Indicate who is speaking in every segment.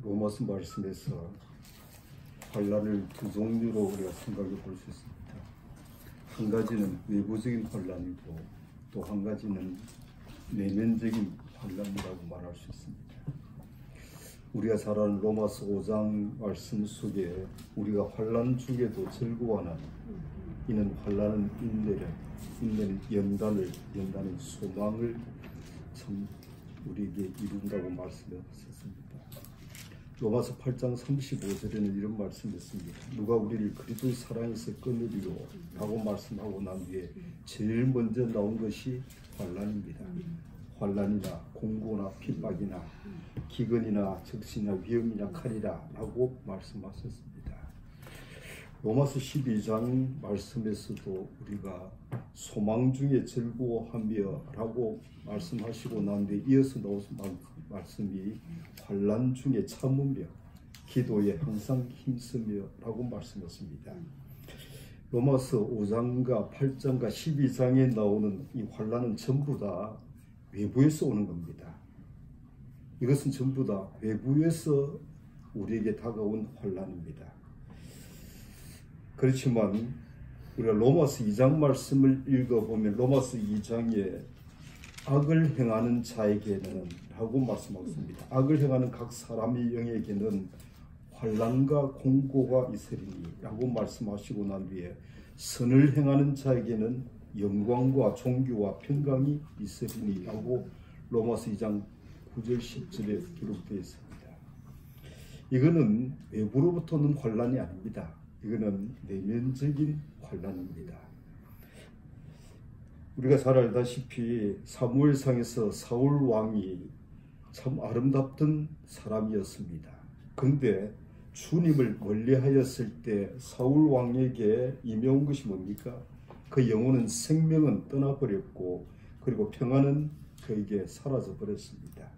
Speaker 1: 로마서 말씀에서 환난을 두 종류로 우리가 생각해 볼 수 있습니다. 한 가지는 외부적인 환난이고 또 한 가지는 내면적인 환난이라고 말할 수 있습니다. 우리가 잘 아는 로마서 5장 말씀 속에 우리가 환난 중에도 즐거워하는 이는 환난은 인내는 연단은 소망을 참 우리에게 이룬다고 말씀하셨습니다. 로마서 8장 35절에는 이런 말씀이 있습니다. 누가 우리를 그리스도의 사랑에서 끊으리요 라고 말씀하고 난 뒤에 제일 먼저 나온 것이 환난입니다. 환난이나 공고나 핍박이나 기근이나 적신이나 위험이나 칼이라 라고 말씀하셨습니다. 로마서 12장 말씀에서도 우리가 소망 중에 즐거워하며 라고 말씀하시고 난 뒤에 이어서 나온 말씀이 환난 중에 참으며 기도에 항상 힘쓰며 라고 말씀했습니다. 로마서 5장과 8장과 12장에 나오는 이 환난은 전부 다 외부에서 오는 겁니다. 이것은 전부 다 외부에서 우리에게 다가온 환난입니다. 그렇지만 우리가 로마서 2장 말씀을 읽어보면 로마서 2장에 악을 행하는 자에게는 라고 말씀하고 있습니다. 악을 행하는 각 사람의 영에게는 환난과 공고가 있으리니 라고 말씀하시고 난 뒤에 선을 행하는 자에게는 영광과 존귀와 평강이 있으리니 라고 로마서 2장 9절 10절에 기록되어 있습니다. 이거는 외부로부터 오는 환난이 아닙니다. 이거는 내면적인 환난입니다. 우리가 잘 알다시피 사무엘상에서 사울 왕이 참 아름답던 사람이었습니다. 그런데 주님을 멀리하였을 때 사울 왕에게 임해온 것이 뭡니까? 그 영혼은 생명은 떠나버렸고 그리고 평안은 그에게 사라져버렸습니다.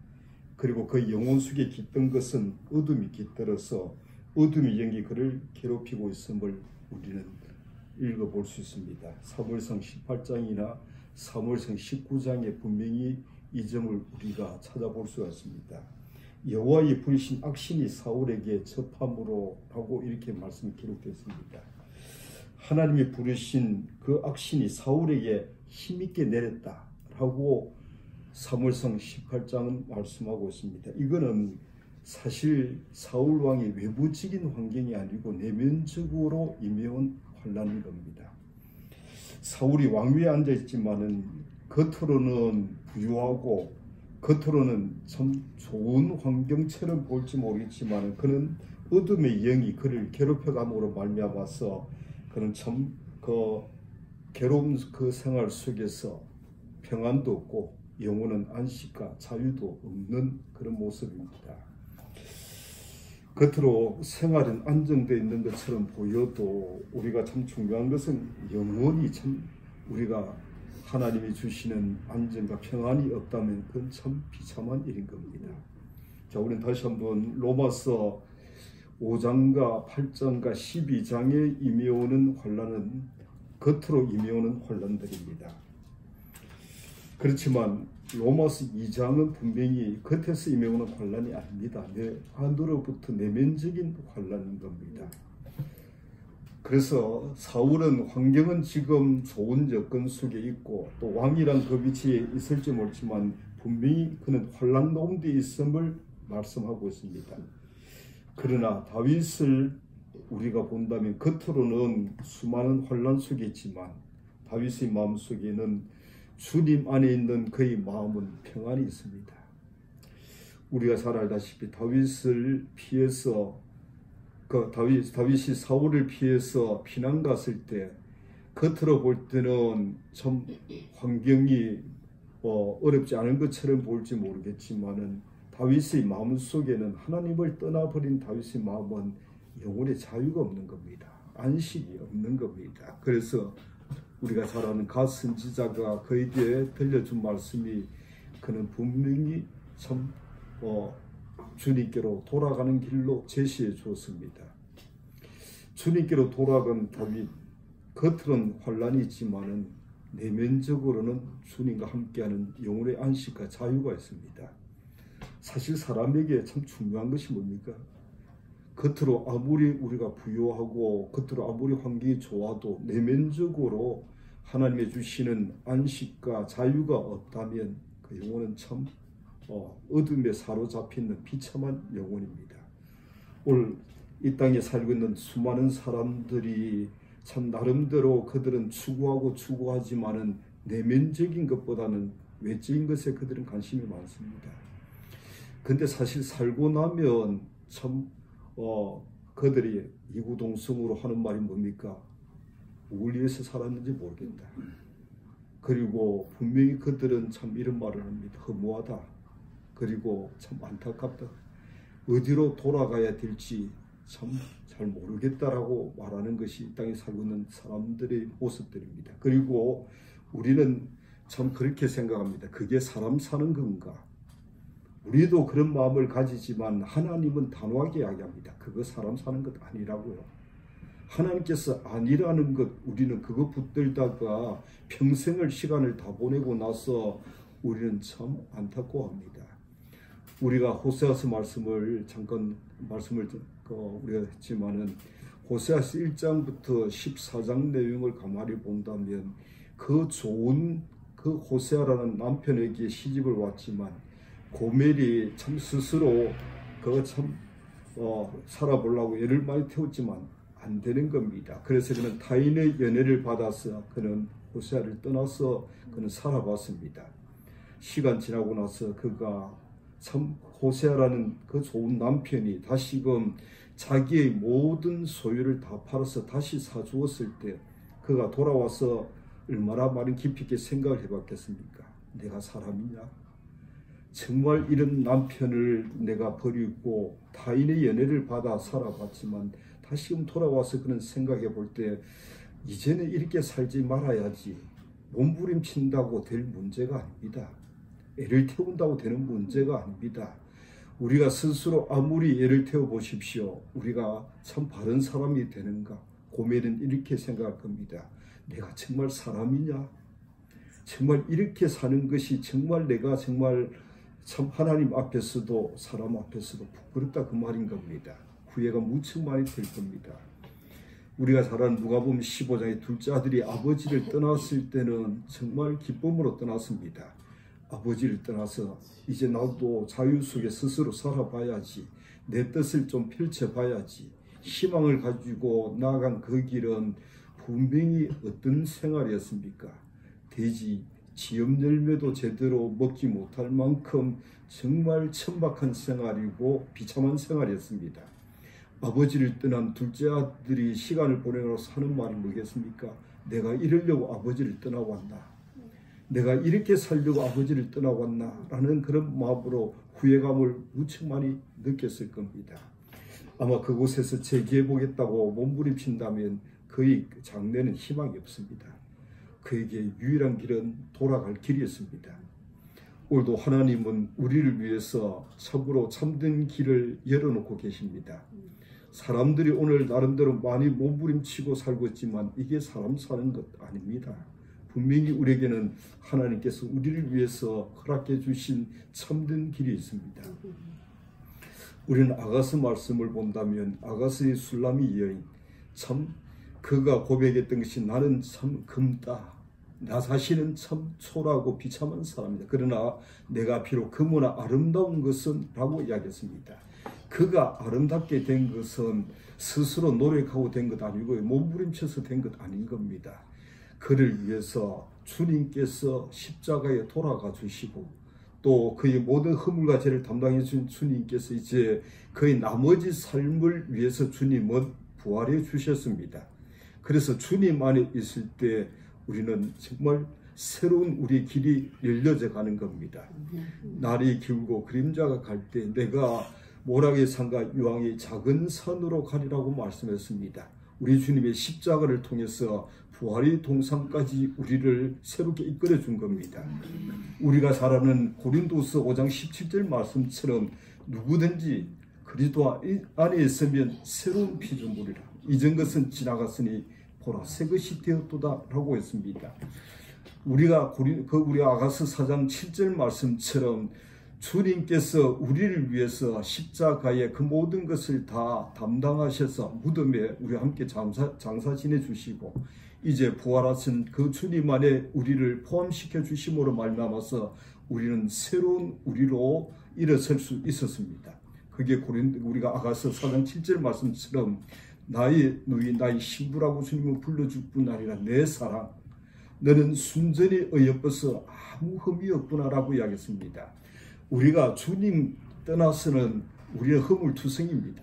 Speaker 1: 그리고 그 영혼 속에 깃든 것은 어둠이 깃들어서 어둠의 영이 그를 괴롭히고 있음을 우리는 읽어볼 수 있습니다. 사무엘상 18장이나 사무엘상 19장에 분명히 이 점을 우리가 찾아볼 수가 있습니다. 여호와의 부리신 악신이 사울에게 접함으로 라고 이렇게 말씀이 기록되었습니다. 하나님이 부르신 그 악신이 사울에게 힘있게 내렸다 라고 사무엘상 18장은 말씀하고 있습니다. 이거는 사실 사울 왕의 외부적인 환경이 아니고 내면적으로 임해온 환난인 겁니다. 사울이 왕위에 앉아 있지만은 겉으로는 부유하고 겉으로는 참 좋은 환경처럼 볼지 모르겠지만 그는 어둠의 영이 그를 괴롭혀감으로 말미암아서 그는 참 그 괴로운 그 생활 속에서 평안도 없고 영혼은 안식과 자유도 없는 그런 모습입니다. 겉으로 생활은 안정되어 있는 것처럼 보여도 우리가 참 중요한 것은 영혼이 참 우리가 하나님이 주시는 안정과 평안이 없다면 그건 참 비참한 일인 겁니다. 자, 우리는 다시 한번 로마서 5장과 8장과 12장에 임해오는 환난은 겉으로 임해오는 환난들입니다. 그렇지만 로마서 2장은 분명히 겉에서 임해오는 환난이 아닙니다. 내 안으로부터 내면적인 환난인 겁니다. 그래서 사울은 환경은 지금 좋은 여건 속에 있고 또 왕이란 그 위치에 있을지 모르지만 분명히 그는 환난 가운데 있음을 말씀하고 있습니다. 그러나 다윗을 우리가 본다면 겉으로는 수많은 환난 속에 있지만 다윗의 마음속에는 주님 안에 있는 그의 마음은 평안이 있습니다. 우리가 잘 알다시피 다윗을 피해서 다윗이 사울을 피해서 피난 갔을 때 겉으로 볼 때는 참 환경이 어렵지 않은 것처럼 볼지 모르겠지만은 다윗의 마음 속에는 하나님을 떠나버린 다윗의 마음은 영혼의 자유가 없는 겁니다. 안식이 없는 겁니다. 그래서 우리가 잘 아는 갓 선지자가 그에게 들려준 말씀이 그는 분명히 참 주님께로 돌아가는 길로 제시해 주었습니다. 주님께로 돌아간 다윗, 겉으로는 환난이 있지만은 내면적으로는 주님과 함께하는 영혼의 안식과 자유가 있습니다. 사실 사람에게 참 중요한 것이 뭡니까? 겉으로 아무리 우리가 부유하고 겉으로 아무리 환경이 좋아도 내면적으로 하나님의 주시는 안식과 자유가 없다면 그 영혼은 참 어둠에 사로잡히는 비참한 영혼입니다. 오늘 이 땅에 살고 있는 수많은 사람들이 참 나름대로 그들은 추구하지만은 내면적인 것보다는 외적인 것에 그들은 관심이 많습니다. 근데 사실 살고 나면 참 그들이 이구동성으로 하는 말이 뭡니까? 뭘 위해서 살았는지 모르겠다. 그리고 분명히 그들은 참 이런 말을 합니다. 허무하다. 그리고 참 안타깝다. 어디로 돌아가야 될지 참 잘 모르겠다라고 말하는 것이 이 땅에 살고 있는 사람들의 모습들입니다. 그리고 우리는 참 그렇게 생각합니다. 그게 사람 사는 건가? 우리도 그런 마음을 가지지만 하나님은 단호하게 이야기합니다. 그거 사람 사는 것 아니라고요. 하나님께서 아니라는 것, 우리는 그거 붙들다가 평생을 시간을 다 보내고 나서 우리는 참 안타까워합니다. 우리가 호세아서 말씀을 잠깐 우리가 했지만은 호세아서 1장부터 14장 내용을 가만히 본다면 그 좋은 그 호세아라는 남편에게 시집을 왔지만 고멜이 참 스스로 그거 참 살아보려고 애를 많이 태웠지만 안 되는 겁니다. 그래서 그는 타인의 연애를 받아서 그는 호세아를 떠나서 그는 살아봤습니다. 시간 지나고 나서 그가 참 호세아라는 그 좋은 남편이 다시금 자기의 모든 소유를 다 팔아서 다시 사주었을 때 그가 돌아와서 얼마나 많은 깊이 있게 생각을 해봤겠습니까? 내가 사람이냐? 정말 이런 남편을 내가 버리고 타인의 연애를 받아 살아봤지만 다시금 돌아와서 그런 생각해 볼 때 이제는 이렇게 살지 말아야지. 몸부림친다고 될 문제가 아닙니다. 애를 태운다고 되는 문제가 아닙니다. 우리가 스스로 아무리 애를 태워 보십시오. 우리가 참 바른 사람이 되는가? 고멜은 이렇게 생각할 겁니다. 내가 정말 사람이냐? 정말 이렇게 사는 것이 정말 내가 정말 참 하나님 앞에서도 사람 앞에서도 부끄럽다 그 말인 겁니다. 후회가 무척 많이 될 겁니다. 우리가 잘 아는 누가복음 15장의 둘째 아들이 아버지를 떠났을 때는 정말 기쁨으로 떠났습니다. 아버지를 떠나서 이제 나도 자유 속에 스스로 살아봐야지. 내 뜻을 좀 펼쳐봐야지. 희망을 가지고 나아간 그 길은 분명히 어떤 생활이었습니까? 돼지 지엽 열매도 제대로 먹지 못할 만큼 정말 천박한 생활이고 비참한 생활이었습니다. 아버지를 떠난 둘째 아들이 시간을 보내면서 하는 말이 뭐겠습니까? 내가 이러려고 아버지를 떠나왔나? 내가 이렇게 살려고 아버지를 떠나왔나? 라는 그런 마음으로 후회감을 무척 많이 느꼈을 겁니다. 아마 그곳에서 재기해보겠다고 몸부림친다면 그의 장래는 희망이 없습니다. 그에게 유일한 길은 돌아갈 길이었습니다. 오늘도 하나님은 우리를 위해서 참으로 참된 길을 열어놓고 계십니다. 사람들이 오늘 나름대로 많이 몸부림치고 살고 있지만 이게 사람 사는 것 아닙니다. 분명히 우리에게는 하나님께서 우리를 위해서 허락해 주신 참된 길이 있습니다. 우리는 아가서 말씀을 본다면 아가서의 술람이 여인 참 그가 고백했던 것이 나는 참 금다. 나 자신은 참 초라하고 비참한 사람이다. 그러나 내가 비록 금으나 아름다운 것은 라고 이야기했습니다. 그가 아름답게 된 것은 스스로 노력하고 된 것 아니고 몸부림쳐서 된 것 아닌 겁니다. 그를 위해서 주님께서 십자가에 돌아가 주시고 또 그의 모든 허물과 죄를 담당해 주신 주님께서 이제 그의 나머지 삶을 위해서 주님은 부활해 주셨습니다. 그래서 주님 안에 있을 때 우리는 정말 새로운 우리의 길이 열려져 가는 겁니다. 날이 기울고 그림자가 갈 때 내가 모락의 산과 유황의 작은 산으로 가리라고 말씀했습니다. 우리 주님의 십자가를 통해서 부활의 동산까지 우리를 새롭게 이끌어 준 겁니다. 우리가 잘 아는 고린도서 5장 17절 말씀처럼 누구든지 그리스도 안에 있으면 새로운 피조물이라. 이전 것은 지나갔으니 보라 새 것이 되었도다 라고 했습니다. 우리가 우리 아가서 4장 7절 말씀처럼 주님께서 우리를 위해서 십자가의 그 모든 것을 다 담당하셔서 무덤에 우리와 함께 장사 지내주시고 이제 부활하신 그 주님 안에 우리를 포함시켜 주심으로 말미암아서 우리는 새로운 우리로 일어설 수 있었습니다. 그게 우리가 아가서 4장 7절 말씀처럼 나의 누이 나의 신부라고 주님을 불러줄 뿐 아니라 내 사랑 너는 순전히 어여뻐서 아무 흠이 없구나라고 이야기했습니다. 우리가 주님 떠나서는 우리는 허물투성입니다.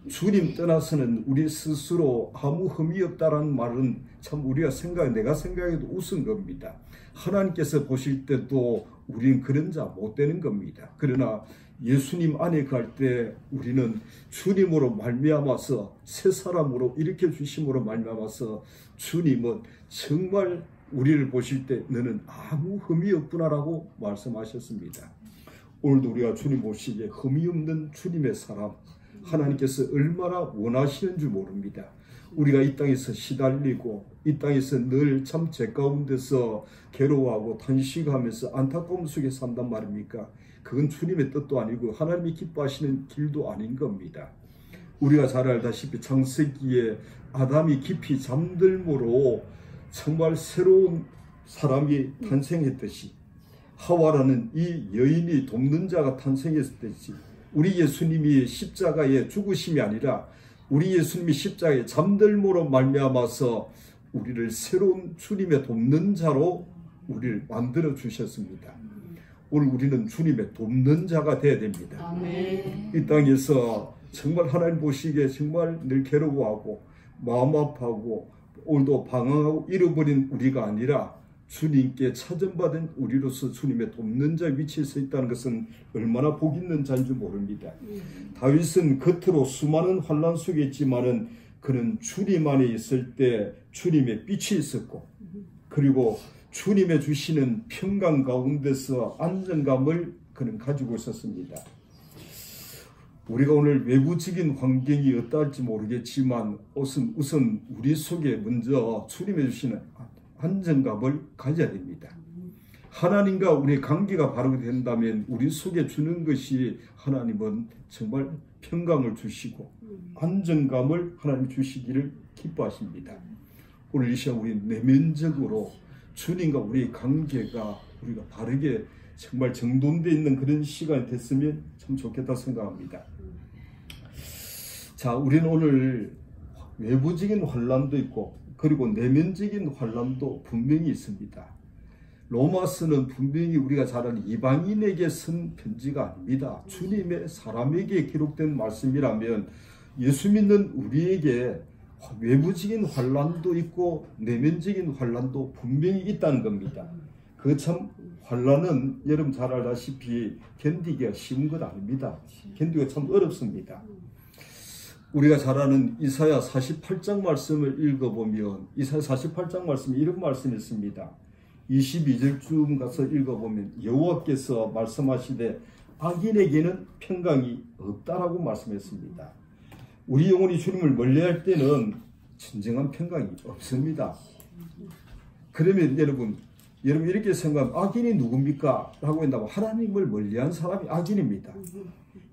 Speaker 1: 주님 떠나서는 우리 스스로 아무 흠이 없다라는 말은 참 우리가 내가 생각해도 우스운 겁니다. 하나님께서 보실 때도 우리는 그런 자 못 되는 겁니다. 그러나 예수님 안에 갈 때 우리는 주님으로 말미암아서 새 사람으로 일으켜 주심으로 말미암아서 주님은 정말 우리를 보실 때 너는 아무 흠이 없구나라고 말씀하셨습니다. 오늘도 우리가 주님 보시기에 흠이 없는 주님의 사람 하나님께서 얼마나 원하시는 줄 모릅니다. 우리가 이 땅에서 시달리고 이 땅에서 늘 참 죄 가운데서 괴로워하고 탄식하면서 안타까움 속에 산단 말입니까? 그건 주님의 뜻도 아니고 하나님이 기뻐하시는 길도 아닌 겁니다. 우리가 잘 알다시피 창세기에 아담이 깊이 잠들므로 정말 새로운 사람이 탄생했듯이 하와라는 이 여인이 돕는 자가 탄생했듯이 우리 예수님이 십자가에 죽으심이 아니라 우리 예수님이 십자가에 잠들므로 말미암아서 우리를 새로운 주님의 돕는 자로 우리를 만들어 주셨습니다. 오늘 우리는 주님의 돕는 자가 되어야 됩니다. 아멘. 이 땅에서 정말 하나님 보시기에 정말 늘 괴로워하고 마음 아파하고 오늘도 방황하고 잃어버린 우리가 아니라 주님께 찾음받은 우리로서 주님의 돕는 자 위치에 서 있다는 것은 얼마나 복 있는 자인 줄 모릅니다. 다윗은 겉으로 수많은 환난 속에 있지만은 그는 주님 안에 있을 때 주님의 빛이 있었고 그리고 주님의 주시는 평강 가운데서 안정감을 그는 가지고 있었습니다. 우리가 오늘 외부적인 환경이 어떠할지 모르겠지만 우선 우리 속에 먼저 주님의 주시는 안정감을 가져야 됩니다. 하나님과 우리의 관계가 바르게 된다면 우리 속에 주는 것이 하나님은 정말 평강을 주시고 안정감을 하나님 주시기를 기뻐하십니다. 오늘 이 시간 우리 내면적으로 주님과 우리의 관계가 우리가 바르게 정말 정돈되어 있는 그런 시간이 됐으면 참 좋겠다 생각합니다. 자, 우리는 오늘 외부적인 환난도 있고 그리고 내면적인 환난도 분명히 있습니다. 로마서는 분명히 우리가 잘 아는 이방인에게 쓴 편지가 아닙니다. 주님의 사람에게 기록된 말씀이라면 예수 믿는 우리에게 외부적인 환난도 있고 내면적인 환난도 분명히 있다는 겁니다. 그 참 환난은 여러분 잘 알다시피 견디기가 쉬운 것 아닙니다. 견디기가 참 어렵습니다. 우리가 잘 아는 이사야 48장 말씀을 읽어보면 이사야 48장 말씀에 이런 말씀이 있습니다. 22절쯤 가서 읽어보면 여호와께서 말씀하시되 악인에게는 평강이 없다라고 말씀했습니다. 우리 영혼이 주님을 멀리할 때는 진정한 평강이 없습니다. 그러면 여러분 이렇게 생각하면 악인이 누굽니까? 라고 한다면 하나님을 멀리한 사람이 악인입니다.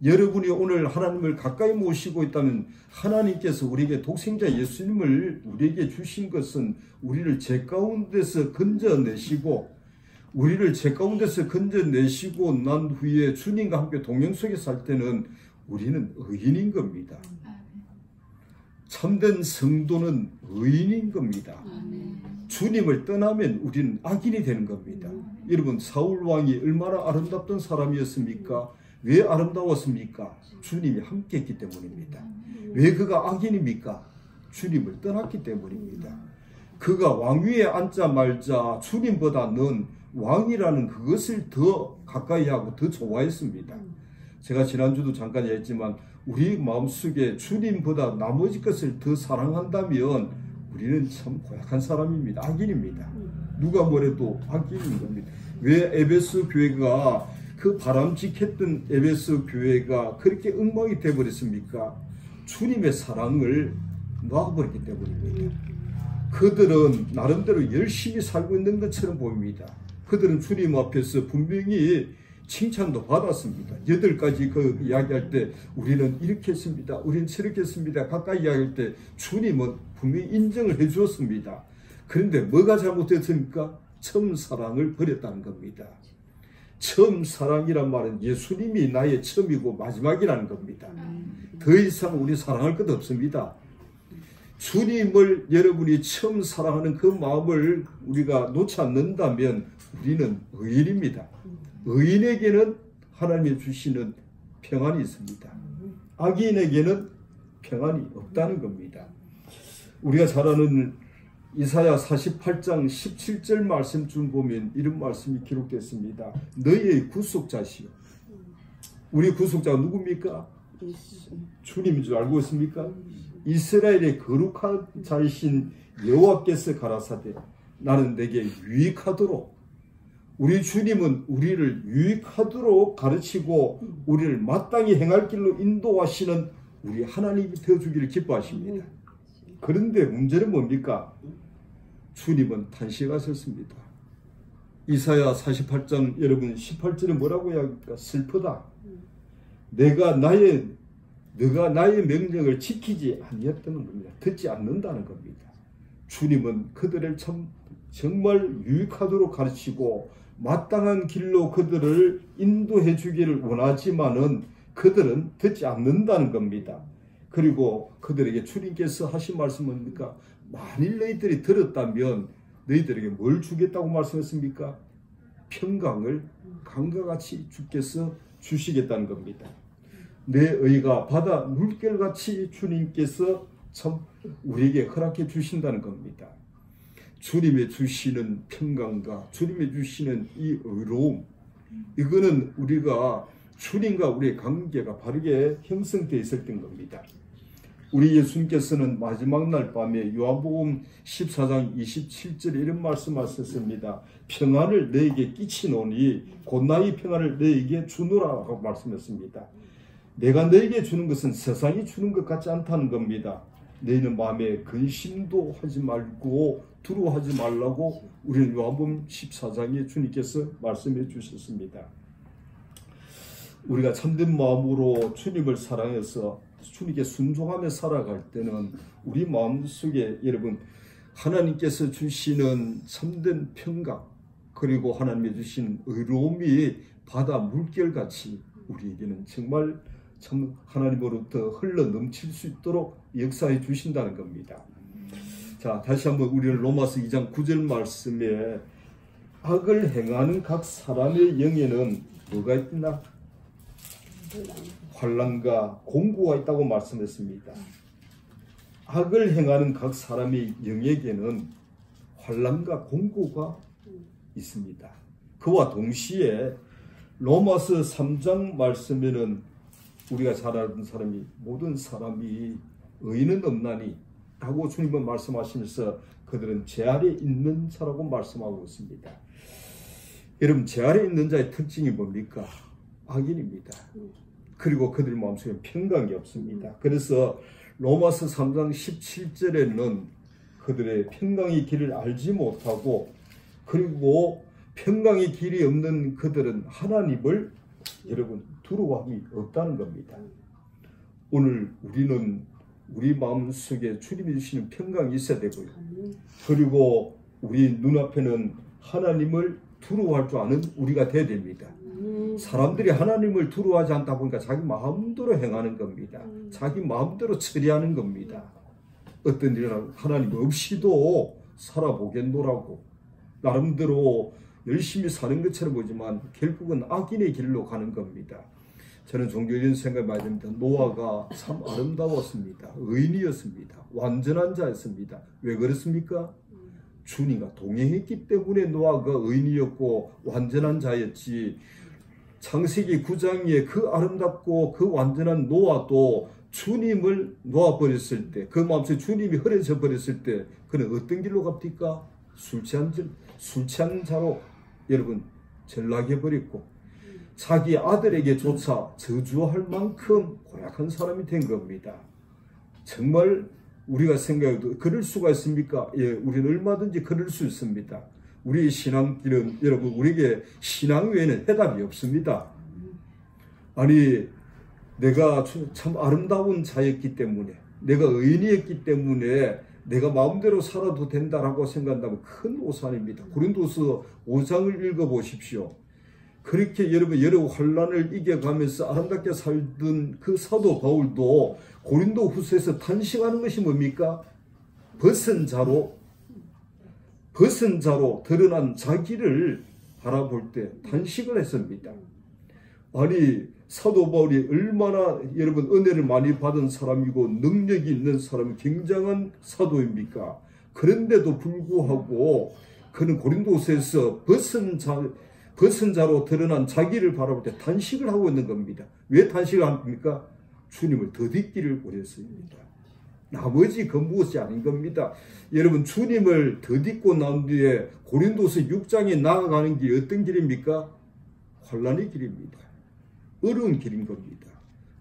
Speaker 1: 여러분이 오늘 하나님을 가까이 모시고 있다면 하나님께서 우리에게 독생자 예수님을 우리에게 주신 것은 우리를 죄 가운데서 건져내시고 난 후에 주님과 함께 동행 속에 살 때는 우리는 의인인 겁니다. 참된 성도는 의인인 겁니다. 주님을 떠나면 우리는 악인이 되는 겁니다. 여러분 사울 왕이 얼마나 아름답던 사람이었습니까? 왜 아름다웠습니까? 주님이 함께 했기 때문입니다. 왜 그가 악인입니까? 주님을 떠났기 때문입니다. 그가 왕위에 앉자 말자 주님보다는 왕이라는 그것을 더 가까이 하고 더 좋아했습니다. 제가 지난주도 잠깐 얘기했지만 우리 마음속에 주님보다 나머지 것을 더 사랑한다면 우리는 참 고약한 사람입니다. 악인입니다. 누가 뭐래도 악인인 겁니다. 왜 에베소 교회가 그 바람직했던 에베소 교회가 그렇게 엉망이 되어버렸습니까? 주님의 사랑을 놔버렸기 때문입니다. 그들은 나름대로 열심히 살고 있는 것처럼 보입니다. 그들은 주님 앞에서 분명히 칭찬도 받았습니다. 8가지 그 이야기할 때 우리는 이렇게 했습니다. 우리는 저렇게 했습니다. 가까이 이야기할 때 주님은 분명히 인정을 해 주었습니다. 그런데 뭐가 잘못됐습니까? 처음 사랑을 버렸다는 겁니다. 처음 사랑이란 말은 예수님이 나의 처음이고 마지막이라는 겁니다. 더 이상 우리 사랑할 것 없습니다. 주님을 여러분이 처음 사랑하는 그 마음을 우리가 놓지 않는다면 우리는 의인입니다. 의인에게는 하나님이 주시는 평안이 있습니다. 악인에게는 평안이 없다는 겁니다. 우리가 잘 아는 이사야 48장 17절 말씀 좀 보면 이런 말씀이 기록됐습니다. 너희의 구속자시요. 우리 구속자가 누굽니까? 주님인 줄 알고 있습니까? 이스라엘의 거룩한 자이신 여호와께서 가라사대 나는 내게 유익하도록, 우리 주님은 우리를 유익하도록 가르치고 우리를 마땅히 행할 길로 인도하시는 우리 하나님이 되어주기를 기뻐하십니다. 그런데 문제는 뭡니까? 주님은 단식하셨습니다. 이사야 48장 여러분 18절에 뭐라고 이야기합니까? 슬프다. 너가 나의 명령을 지키지 아니했다는 겁니다. 듣지 않는다는 겁니다. 주님은 그들을 정말 유익하도록 가르치고 마땅한 길로 그들을 인도해 주기를 원하지만은 그들은 듣지 않는다는 겁니다. 그리고 그들에게 주님께서 하신 말씀은 뭡니까? 만일 너희들이 들었다면 너희들에게 뭘 주겠다고 말씀했습니까? 평강을 강과 같이 주께서 주시겠다는 겁니다. 내 의가 바다 물결같이 주님께서 참 우리에게 허락해 주신다는 겁니다. 주님의 주시는 평강과 주님의 주시는 이 의로움, 이거는 우리가 주님과 우리의 관계가 바르게 형성되어 있었던 겁니다. 우리 예수님께서는 마지막 날 밤에 요한복음 14장 27절에 이런 말씀하셨습니다. 평안을 너에게 끼치노니 곧 나의 평안을 너에게 주노라고 말씀했습니다. 내가 너에게 주는 것은 세상이 주는 것 같지 않다는 겁니다. 너희는 마음에 근심도 하지 말고 두려워하지 말라고 우리는 요한복음 14장에 주님께서 말씀해 주셨습니다. 우리가 참된 마음으로 주님을 사랑해서 주님께 순종하며 살아갈 때는 우리 마음속에 여러분 하나님께서 주시는 참된 평강 그리고 하나님이 주신 의로움이 바다 물결같이 우리에게는 정말 참 하나님으로부터 흘러 넘칠 수 있도록 역사해 주신다는 겁니다. 자, 다시 한번 우리는 로마서 2장 9절 말씀에 악을 행하는 각 사람의 영에는 뭐가 있나? 환난과 공고가 있다고 말씀했습니다. 악을 행하는 각 사람의 영에게는 환난과 공고가 있습니다. 그와 동시에 로마서 3장 말씀에는 우리가 잘 아는 사람이 모든 사람이 의인은 없나니 라고 주님은 말씀하시면서 그들은 죄 아래 있는 자라고 말씀하고 있습니다. 여러분, 죄 아래 있는 자의 특징이 뭡니까? 악인입니다. 그리고 그들 마음속에 평강이 없습니다. 그래서 로마서 3장 17절에는 그들의 평강의 길을 알지 못하고 그리고 평강의 길이 없는 그들은 하나님을 여러분 두려워함이 없다는 겁니다. 오늘 우리는 우리 마음속에 주님이 주시는 평강이 있어야 되고요. 그리고 우리 눈앞에는 하나님을 두려워할 줄 아는 우리가 돼야 됩니다. 사람들이 하나님을 두려워하지 않다 보니까 자기 마음대로 행하는 겁니다. 자기 마음대로 처리하는 겁니다. 어떤 일이나 하나님 없이도 살아보겠노라고 나름대로 열심히 사는 것처럼 보지만 결국은 악인의 길로 가는 겁니다. 저는 종교적인 생각이 많이 듭니다. 노아가 참 아름다웠습니다. 의인이었습니다. 완전한 자였습니다. 왜 그렇습니까? 주님과 동행했기 때문에 노아가 의인이었고 완전한 자였지. 창세기 9장에 그 아름답고 그 완전한 노아도 주님을 놓아버렸을 때, 그 마음속에 주님이 흐려져 버렸을 때 그는 어떤 길로 갑니까? 술 취한 자로 여러분 전락해버렸고 자기 아들에게조차 저주할 만큼 고약한 사람이 된 겁니다. 정말 우리가 생각해도 그럴 수가 있습니까? 예, 우리는 얼마든지 그럴 수 있습니다. 우리 신앙길은 여러분 우리에게 신앙 외에는 해답이 없습니다. 아니 내가 참 아름다운 자였기 때문에 내가 의인이었기 때문에 내가 마음대로 살아도 된다라고 생각한다면 큰 오산입니다. 고린도서 5장을 읽어보십시오. 그렇게 여러분 여러 환난을 이겨가면서 아름답게 살던 그 사도 바울도 고린도 후서에서 탄식하는 것이 뭡니까? 벗은 자로 드러난 자기를 바라볼 때 탄식을 했습니다. 아니 사도 바울이 얼마나 여러분 은혜를 많이 받은 사람이고 능력이 있는 사람, 굉장한 사도입니까? 그런데도 불구하고 그는 고린도서에서 벗은 자로 드러난 자기를 바라볼 때 탄식을 하고 있는 겁니다. 왜 탄식을 합니까? 주님을 더딛기를 원했습니다. 나머지 그 무엇이 아닌 겁니다. 여러분 주님을 더딛고 난 뒤에 고린도서 6장에 나아가는 길이 어떤 길입니까? 환난의 길입니다. 어려운 길인 겁니다.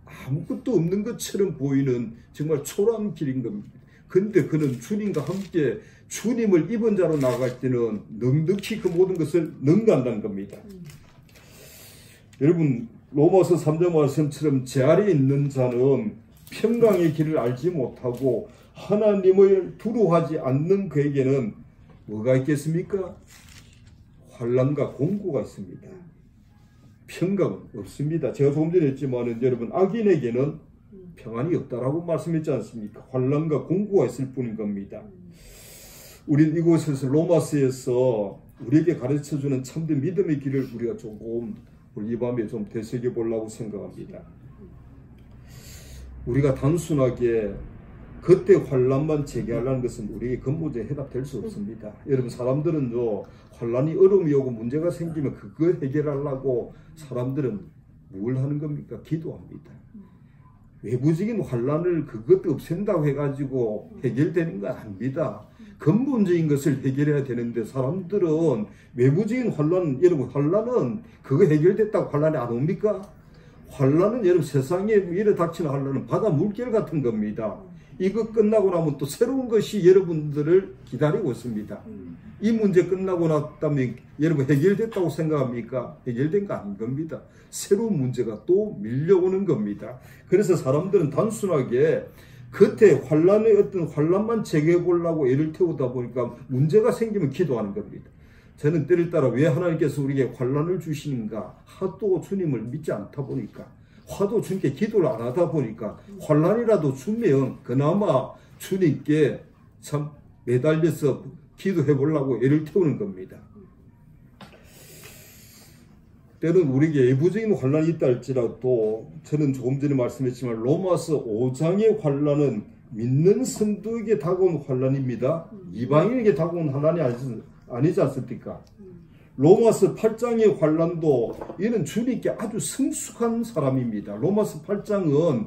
Speaker 1: 아무것도 없는 것처럼 보이는 정말 초라한 길인 겁니다. 근데 그는 주님과 함께 주님을 입은 자로 나갈 때는 넉넉히 그 모든 것을 능가한다는 겁니다. 여러분 로마서 3장 말씀처럼 제 아래에 있는 자는 평강의 길을 알지 못하고 하나님을 두려워하지 않는 그에게는 뭐가 있겠습니까? 환난과 공고가 있습니다. 평강은 없습니다. 제가 조금 전에 했지만 여러분 악인에게는 평안이 없다라고 말씀했지 않습니까? 환난과 공고가 있을 뿐인 겁니다. 우리 이곳에서 로마서에서 우리에게 가르쳐주는 참된 믿음의 길을 우리가 조금 이 밤에 좀 되새겨 보려고 생각합니다. 우리가 단순하게 그때 환난만 제기하려는 것은 우리에게 근본적인 해답될 수 없습니다. 여러분 사람들은요 환난이 어려움이 오고 문제가 생기면 그걸 해결하려고 사람들은 뭘 하는 겁니까? 기도합니다. 외부적인 환난을 그것도 없앤다고 해가지고 해결되는 거 아닙니다. 근본적인 것을 해결해야 되는데 사람들은 외부적인 환난, 여러분 환난은 그거 해결됐다고 환난이 안 옵니까? 환난은 여러분 세상에 일에 닥치는 환난은 바다 물결 같은 겁니다. 이거 끝나고 나면 또 새로운 것이 여러분들을 기다리고 있습니다. 이 문제 끝나고 났다면 여러분 해결됐다고 생각합니까? 해결된 거 아닌 겁니다. 새로운 문제가 또 밀려오는 겁니다. 그래서 사람들은 단순하게 겉에 환란의 어떤 환란만 제거해 보려고 애를 태우다 보니까 문제가 생기면 기도하는 겁니다. 저는 때를 따라 왜 하나님께서 우리에게 환란을 주시는가? 하도 주님을 믿지 않다 보니까 화도 주님께 기도를 안 하다 보니까 환란이라도 주면 그나마 주님께 참 매달려서 기도해 보려고 애를 태우는 겁니다. 때는 우리에게 외부적인 환란이 있다 할지라도 저는 조금 전에 말씀했지만 로마서 5장의 환란은 믿는 성도에게 다가온 환란입니다. 이방인에게 다가온 환란이 아니지 않습니까? 로마서 8장의 환란도 이는 주님께 아주 성숙한 사람입니다. 로마서 8장은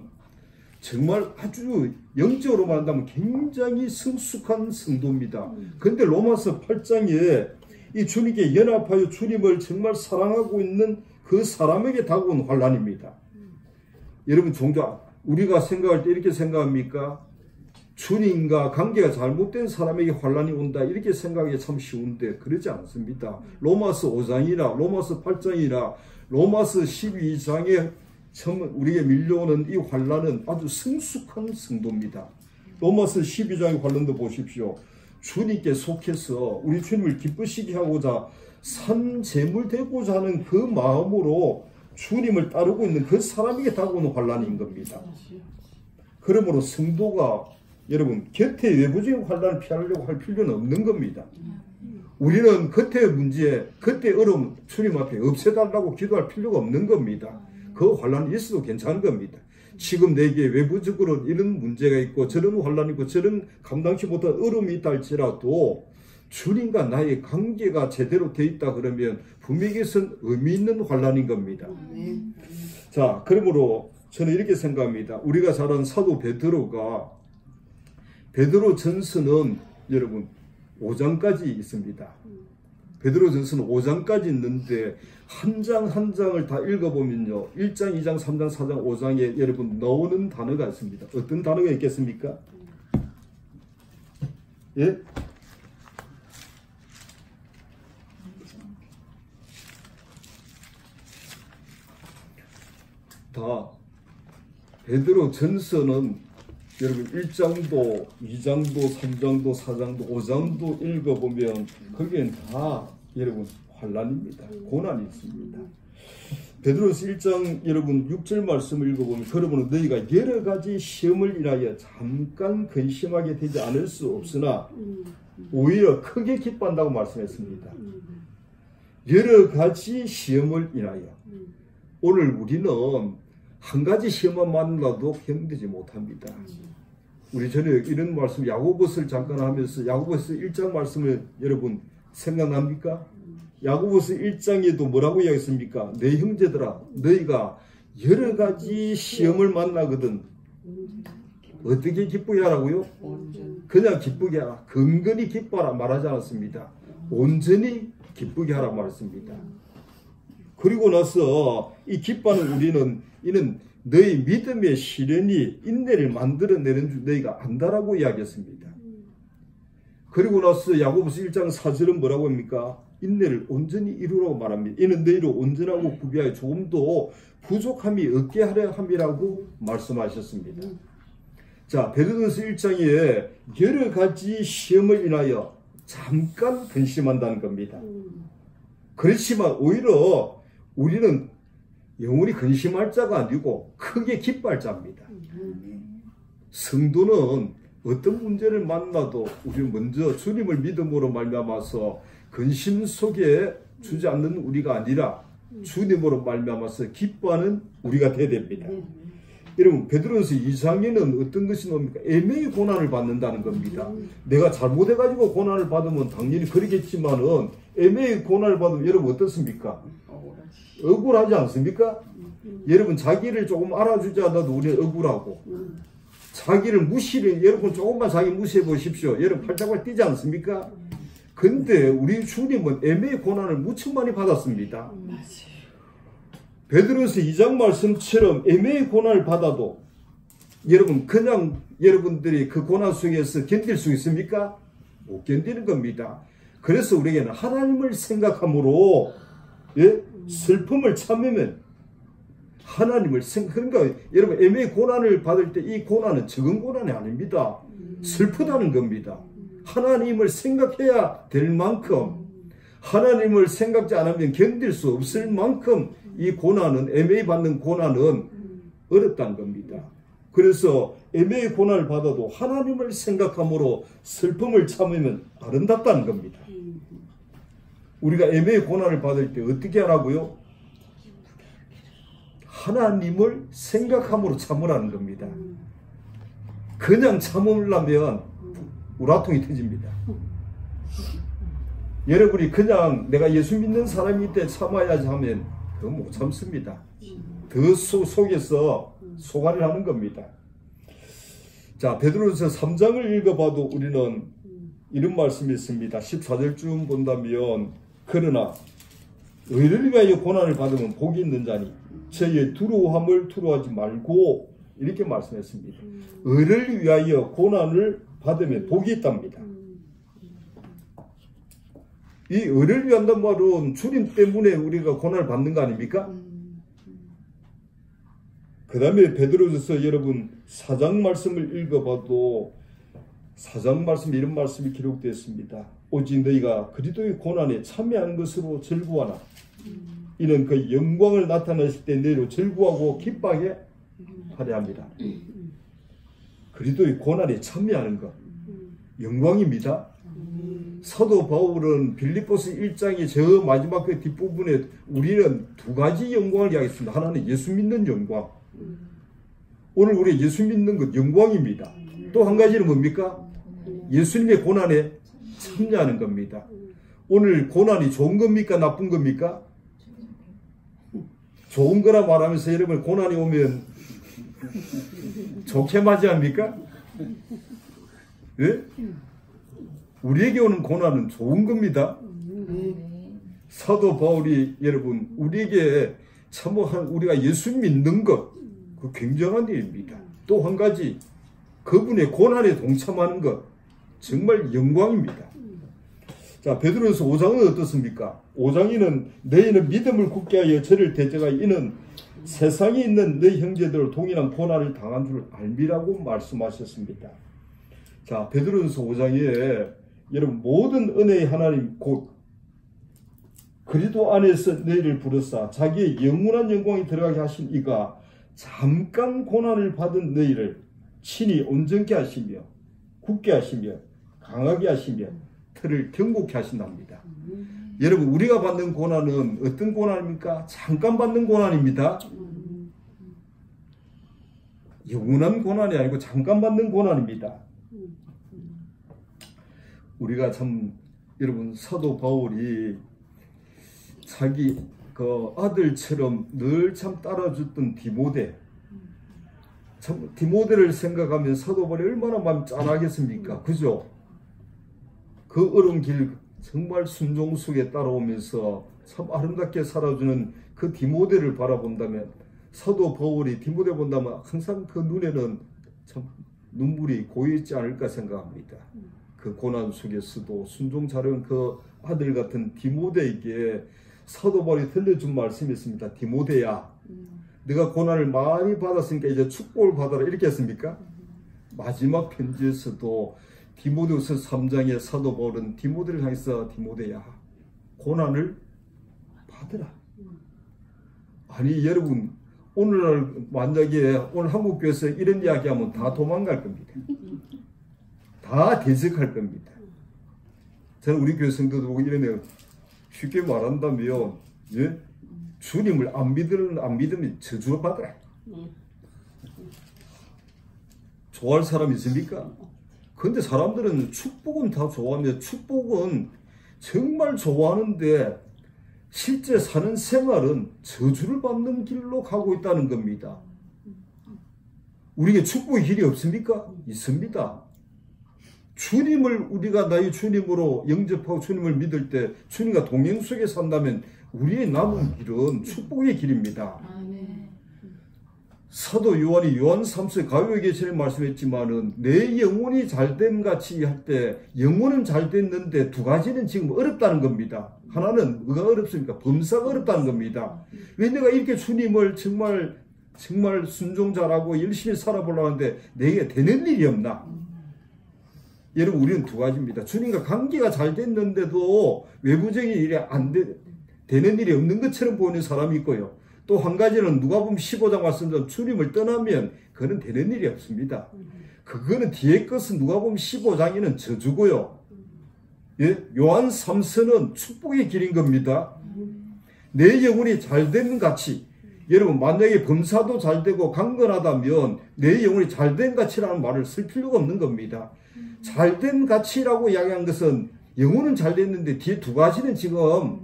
Speaker 1: 정말 아주 영적으로 말한다면 굉장히 성숙한 성도입니다. 그런데 로마서 8장에 이 주님께 연합하여 주님을 정말 사랑하고 있는 그 사람에게 다가온 환란입니다. 여러분 종종 우리가 생각할 때 이렇게 생각합니까? 주님과 관계가 잘못된 사람에게 환란이 온다 이렇게 생각하기 참 쉬운데 그러지 않습니다. 로마서 5장이나 로마서 8장이나 로마서 12장에 처음 우리에게 밀려오는 이 환란은 아주 성숙한 성도입니다. 로마서 12장의 환란도 보십시오. 주님께 속해서 우리 주님을 기쁘시게 하고자 산 제물 되고자 하는 그 마음으로 주님을 따르고 있는 그 사람에게 다가오는 환란인 겁니다. 그러므로 성도가 여러분 곁에 외부적인 환란을 피하려고 할 필요는 없는 겁니다. 우리는 겉의 문제, 겉의 어려움 주님 앞에 없애달라고 기도할 필요가 없는 겁니다. 그 환란이 있어도 괜찮은 겁니다. 지금 내게 외부적으로 이런 문제가 있고 저런 환란이 있고 저런 감당치 못한 어려움이 있다 할지라도 주님과 나의 관계가 제대로 되어 있다 그러면 분명히 이것은 의미 있는 환란인 겁니다. 자, 그러므로 저는 이렇게 생각합니다. 우리가 잘 아는 사도 베드로 전서는 여러분 5장까지 있습니다. 베드로 전서는 5장까지 있는데 한 장 한 장을 다 읽어보면요 1장, 2장, 3장, 4장, 5장에 여러분 나오는 단어가 있습니다. 어떤 단어가 있겠습니까? 예? 다 베드로 전서는 여러분 1장도 2장도 3장도 4장도 5장도 읽어보면 거기엔 다 여러분 환난입니다. 고난이 있습니다. 베드로서 1장 여러분 6절 말씀을 읽어보면 그러므로 너희가 여러 가지 시험을 인하여 잠깐 근심하게 되지 않을 수 없으나 오히려 크게 기뻐한다고 말씀했습니다. 여러 가지 시험을 인하여. 오늘 우리는 한 가지 시험만 만나도 견디지 못합니다. 우리 전에 이런 말씀 야고보서를 잠깐 하면서 야고보서 1장 말씀을 여러분 생각납니까? 야고보서 1장에도 뭐라고 이야기했습니까? 내 형제들아 너희가 여러 가지 시험을 만나거든 어떻게 기쁘게 하라고요? 그냥 기쁘게 하라. 근근히 기뻐하라 말하지 않았습니다. 온전히 기쁘게 하라 말했습니다. 그리고 나서 이 기뻐하는 우리는 이는 너희 믿음의 시련이 인내를 만들어내는 줄 너희가 안다라고 이야기했습니다. 그리고 나서 야고보서 1장 4절은 뭐라고 합니까? 인내를 온전히 이루라고 말합니다. 이는 너희를 온전하고 구비하여 조금도 부족함이 없게 하려 함이라고 말씀하셨습니다. 자, 베드로전서 1장에 여러 가지 시험을 인하여 잠깐 근심한다는 겁니다. 그렇지만 오히려 우리는 영원히 근심할 자가 아니고 크게 기뻐할 자입니다. 성도는 어떤 문제를 만나도 우리 먼저 주님을 믿음으로 말미암아서 근심 속에 주지 않는 우리가 아니라 주님으로 말미암아서 기뻐하는 우리가 되어야 됩니다. 여러분 베드로전서 2장에는 어떤 것이 나옵니까? 애매히 고난을 받는다는 겁니다. 내가 잘못해가지고 고난을 받으면 당연히 그러겠지만은 애매히 고난을 받으면 여러분 어떻습니까? 억울하지 않습니까? 여러분 자기를 조금 알아주지 않아도 우리는 억울하고 자기를 무시를 여러분 조금만 자기 무시해 보십시오. 여러분 팔짝팔 뛰지 않습니까? 근데 우리 주님은 애매히 고난을 무척 많이 받았습니다. 베드로서 2장 말씀처럼 애매히 고난을 받아도 여러분 그냥 여러분들이 그 고난 속에서 견딜 수 있습니까? 못 견디는 겁니다. 그래서 우리에게는 하나님을 생각함으로 슬픔을 참으면 하나님을 그러니까 여러분 애매히 고난을 받을 때 이 고난은 적은 고난이 아닙니다. 슬프다는 겁니다. 하나님을 생각해야 될 만큼 하나님을 생각지 않으면 견딜 수 없을 만큼 이 고난은 애매히 받는 고난은 어렵다는 겁니다. 그래서 애매히 고난을 받아도 하나님을 생각함으로 슬픔을 참으면 아름답다는 겁니다. 우리가 애매히 고난을 받을 때 어떻게 하라고요? 하나님을 생각함으로 참으라는 겁니다. 그냥 참으려면 우라통이 터집니다. 여러분이 그냥 내가 예수 믿는 사람일 때 참아야지 하면 더 못 참습니다. 더 속에서 소갈을 하는 겁니다. 자, 베드로전서 3장을 읽어봐도 우리는 이런 말씀이 있습니다. 14절쯤 본다면 그러나 의를 위하여 고난을 받으면 복이 있는 자니 저희의 두려움을 두려워하지 말고 이렇게 말씀했습니다. 의를 위하여 고난을 받으면 복이 있답니다. 이 의를 위한단 말은 주님 때문에 우리가 고난을 받는 거 아닙니까? 그 다음에 베드로전서 여러분 4장 말씀을 읽어봐도 4장 말씀에 이런 말씀이 기록되어 있습니다. 오직 너희가 그리스도의 고난에 참여하는 것으로 즐거워하라. 이는 그 영광을 나타내실 때 너희로 즐거워하고 기뻐하게 하려 합니다. 그리스도의 고난에 참여하는 것 영광입니다. 사도 바울은 빌립보서 1장의 저 마지막 그 뒷부분에 우리는 두 가지 영광을 이야기했습니다. 하나는 예수 믿는 영광. 오늘 우리 예수 믿는 것 영광입니다. 또 한 가지는 뭡니까? 예수님의 고난에 참여하는 겁니다. 오늘 고난이 좋은 겁니까? 나쁜 겁니까? 좋은 거라 말하면서 여러분 고난이 오면 좋게 맞이합니까? 예? 우리에게 오는 고난은 좋은 겁니다. 사도 바울이 여러분 우리에게 참모한 우리가 예수 믿는 것 그 굉장한 일입니다. 또 한 가지 그분의 고난에 동참하는 것 정말 영광입니다. 자, 베드로전서 5장은 어떻습니까? 5장에는 너희는 믿음을 굳게 하여 저를 대적하여 이는 세상에 있는 내 형제들 동일한 고난을 당한 줄 알미라고 말씀하셨습니다. 자, 베드로전서 5장에 여러분 모든 은혜의 하나님 곧 그리스도 안에서 너희를 부르사 자기의 영원한 영광이 들어가게 하신 이가 잠깐 고난을 받은 너희를 친히 온전케 하시며 굳게 하시며 강하게 하시며 틀을 견고케 하신답니다. 여러분 우리가 받는 고난은 어떤 고난입니까? 잠깐 받는 고난입니다. 영원한 고난이 아니고 잠깐 받는 고난입니다. 우리가 참 여러분 사도 바울이 자기 그 아들처럼 늘 참 따라줬던 디모데, 참 디모데를 생각하면 사도 바울이 얼마나 마음 짠하겠습니까? 그죠? 그 어려운 길 정말 순종 속에 따라오면서 참 아름답게 살아주는 그 디모데를 바라본다면, 사도 바울이 디모데 본다면 항상 그 눈에는 참 눈물이 고여있지 않을까 생각합니다. 그 고난 속에서도 순종 잘한 그 아들 같은 디모데에게 사도 바울이 들려준 말씀이 있습니다. 디모데야, 네가 고난을 많이 받았으니까 이제 축복을 받아라, 이렇게 했습니까? 마지막 편지에서도 디모데후서 3장의 사도 바울은 디모데를 향해서 디모데야, 고난을 받으라. 아니 여러분, 오늘날 만약에 오늘 한국교회에서 이런 이야기하면 다 도망갈 겁니다. 다 대적할 겁니다. 저는 우리 교회 성도들 보고 이러네요. 쉽게 말한다면, 예? 주님을 안 믿으면 저주를 받아라. 좋아할 사람 있습니까? 근데 사람들은 축복은 다 좋아하며 축복은 정말 좋아하는데 실제 사는 생활은 저주를 받는 길로 가고 있다는 겁니다. 우리에게 축복의 길이 없습니까? 있습니다. 주님을 우리가 나의 주님으로 영접하고 주님을 믿을 때 주님과 동행 속에 산다면 우리의 남은 길은 축복의 길입니다. 사도 요한이 요한 3서 가요에게 전에 말씀했지만은 내 영혼이 잘됨 같이 할 때 영혼은 잘 됐는데 두 가지는 지금 어렵다는 겁니다. 하나는 뭐가 어렵습니까? 범사가 어렵다는 겁니다. 왜 내가 이렇게 주님을 정말 순종 잘하고 열심히 살아보려고 하는데 내게 되는 일이 없나? 여러분 우리는 두 가지입니다. 주님과 관계가 잘 됐는데도 외부적인 일이 되는 일이 없는 것처럼 보이는 사람이 있고요. 또 한 가지는 누가복음 15장 말씀대로 주님을 떠나면 그는 되는 일이 없습니다. 그거는 뒤에 것은 누가복음 15장에는 저주고요. 예? 요한 3서는 축복의 길인 겁니다. 내 영혼이 잘된 같이, 여러분 만약에 범사도 잘되고 강건하다면 내 영혼이 잘된 같이라는 말을 쓸 필요가 없는 겁니다. 잘된 가치라고 이야기한 것은 영혼은 잘 됐는데 뒤에 두 가지는 지금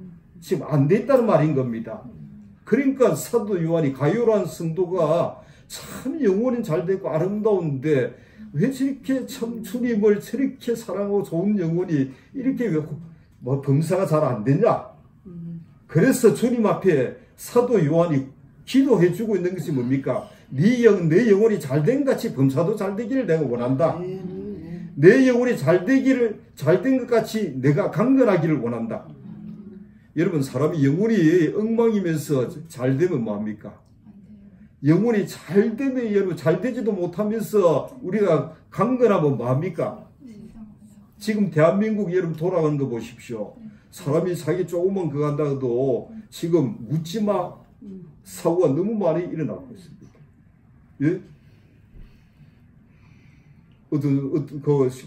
Speaker 1: 안 돼 있다는 말인 겁니다. 그러니까 사도 요한이 가요란 성도가 참 영혼은 잘 되고 아름다운데 왜 저렇게 참 주님을 저렇게 사랑하고 좋은 영혼이 이렇게 왜 범사가 잘 안 되냐? 그래서 주님 앞에 사도 요한이 기도해 주고 있는 것이 뭡니까? 내 영혼이 잘된 같이 범사도 잘 되기를 내가 원한다. 내 영혼이 잘된 것 같이 내가 강건하기를 원한다. 여러분 사람이 영혼이 엉망이면서 잘되면 뭐합니까? 영혼이 잘되면 여러분 잘되지도 못하면서 우리가 강건하면 뭐합니까? 지금 대한민국 여러분 돌아가는 거 보십시오. 사람이 자기 조금만 그거 한다고 지금 묻지마 사고가 너무 많이 일어나고 있습니다. 예?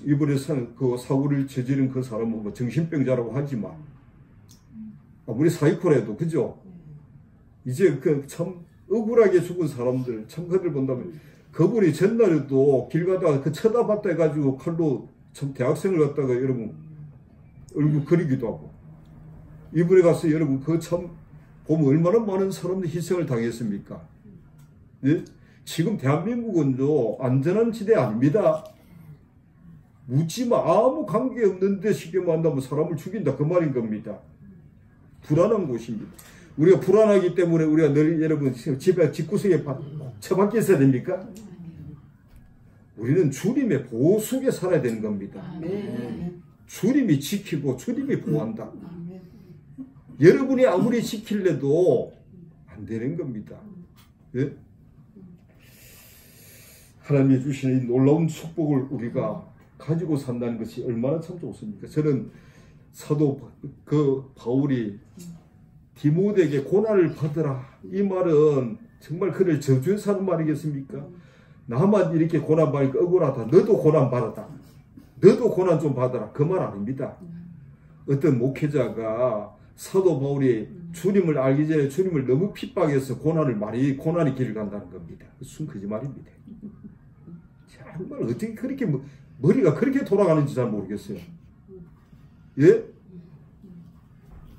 Speaker 1: 이번에 그 사고를 저지른 그 사람은 뭐 정신병자라고 하지만, 우리 사이코라도, 그죠? 이제 그 참 억울하게 죽은 사람들, 참 그들 본다면, 그분이 전날에도 길 가다가 그 쳐다봤다 해가지고 칼로 참 대학생을 갖다가 여러분 얼굴 그리기도 하고, 이번에 가서 여러분 그 참 보면 얼마나 많은 사람들이 희생을 당했습니까? 예? 지금 대한민국은요 안전한 지대 아닙니다. 묻지마, 아무 관계 없는데 쉽게 말한다면 사람을 죽인다 그 말인 겁니다. 불안한 곳입니다. 우리가 불안하기 때문에 우리가 늘 여러분 집에 집구석에 처박혀 있어야 됩니까? 우리는 주님의 보호 속에 살아야 되는 겁니다. 주님이 지키고 주님이 보호한다. 여러분이 아무리 지킬래도 안 되는 겁니다. 예? 하나님이 주시는 이 놀라운 축복을 우리가 가지고 산다는 것이 얼마나 참 좋습니까? 저는 사도 바울이 디모데에게 고난을 받으라, 이 말은 정말 그를 저주해서 하는 말이겠습니까? 나만 이렇게 고난 받으니까 억울하다. 너도 고난 받았다. 너도 고난 좀 받아라. 그 말 아닙니다. 어떤 목회자가 사도 바울이 주님을 알기 전에 주님을 너무 핍박해서 고난의 길을 간다는 겁니다. 순 거짓말입니다. 정말 어떻게 그렇게 머리가 그렇게 돌아가는지 잘 모르겠어요. 예?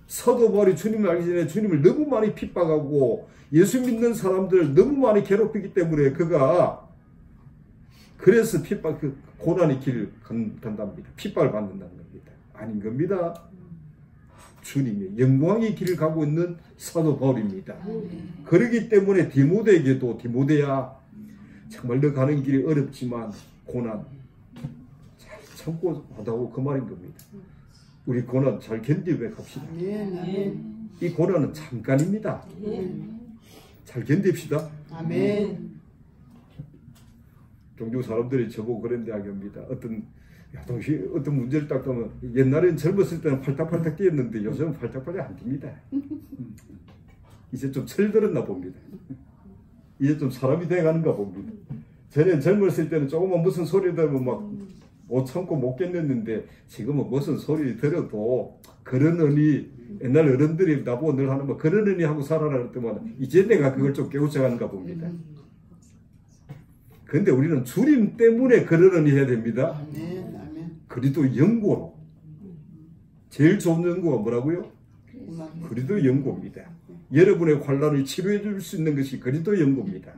Speaker 1: 사도 바울이 주님을 알기 전에 주님을 너무 많이 핍박하고 예수 믿는 사람들 너무 많이 괴롭히기 때문에 그가 그래서 고난의 길을 간답니다. 핍박을 받는다는 겁니다. 아닌 겁니다. 주님의 영광의 길을 가고 있는 사도 바울입니다. 그렇기 때문에 디모데에게도 디모데야, 정말 너 가는 길이 어렵지만 고난 잘 참고 하다고 그 말인 겁니다. 우리 고난 잘 견디며 갑시다. 이 고난은 잠깐입니다. 잘 견딥시다.
Speaker 2: 아멘.
Speaker 1: 종종 사람들이 저보고 그런 이야기합니다. 어떤 문제를 딱 보면 옛날엔 젊었을 때는 팔딱팔딱 뛰었는데 요즘은 팔딱팔딱 안 뜁니다. 이제 좀 철들었나 봅니다. 이제 좀 사람이 돼가는가 봅니다. 전에 젊었을 때는 조금만 무슨 소리 들으면 막 못 참고 못 견뎠는데 지금은 무슨 소리 들어도 그러느니, 옛날 어른들이 나보고 늘 하는 말 그러느니 하고 살아라 그랬더만 이제 내가 그걸 좀 깨우쳐가는가 봅니다. 그런데 우리는 주님 때문에 그러느니 해야 됩니다. 그리도 연고로. 제일 좋은 연고가 뭐라고요? 그리도 연고입니다. 여러분의 환난을 치료해 줄 수 있는 것이 그리도 연고입니다.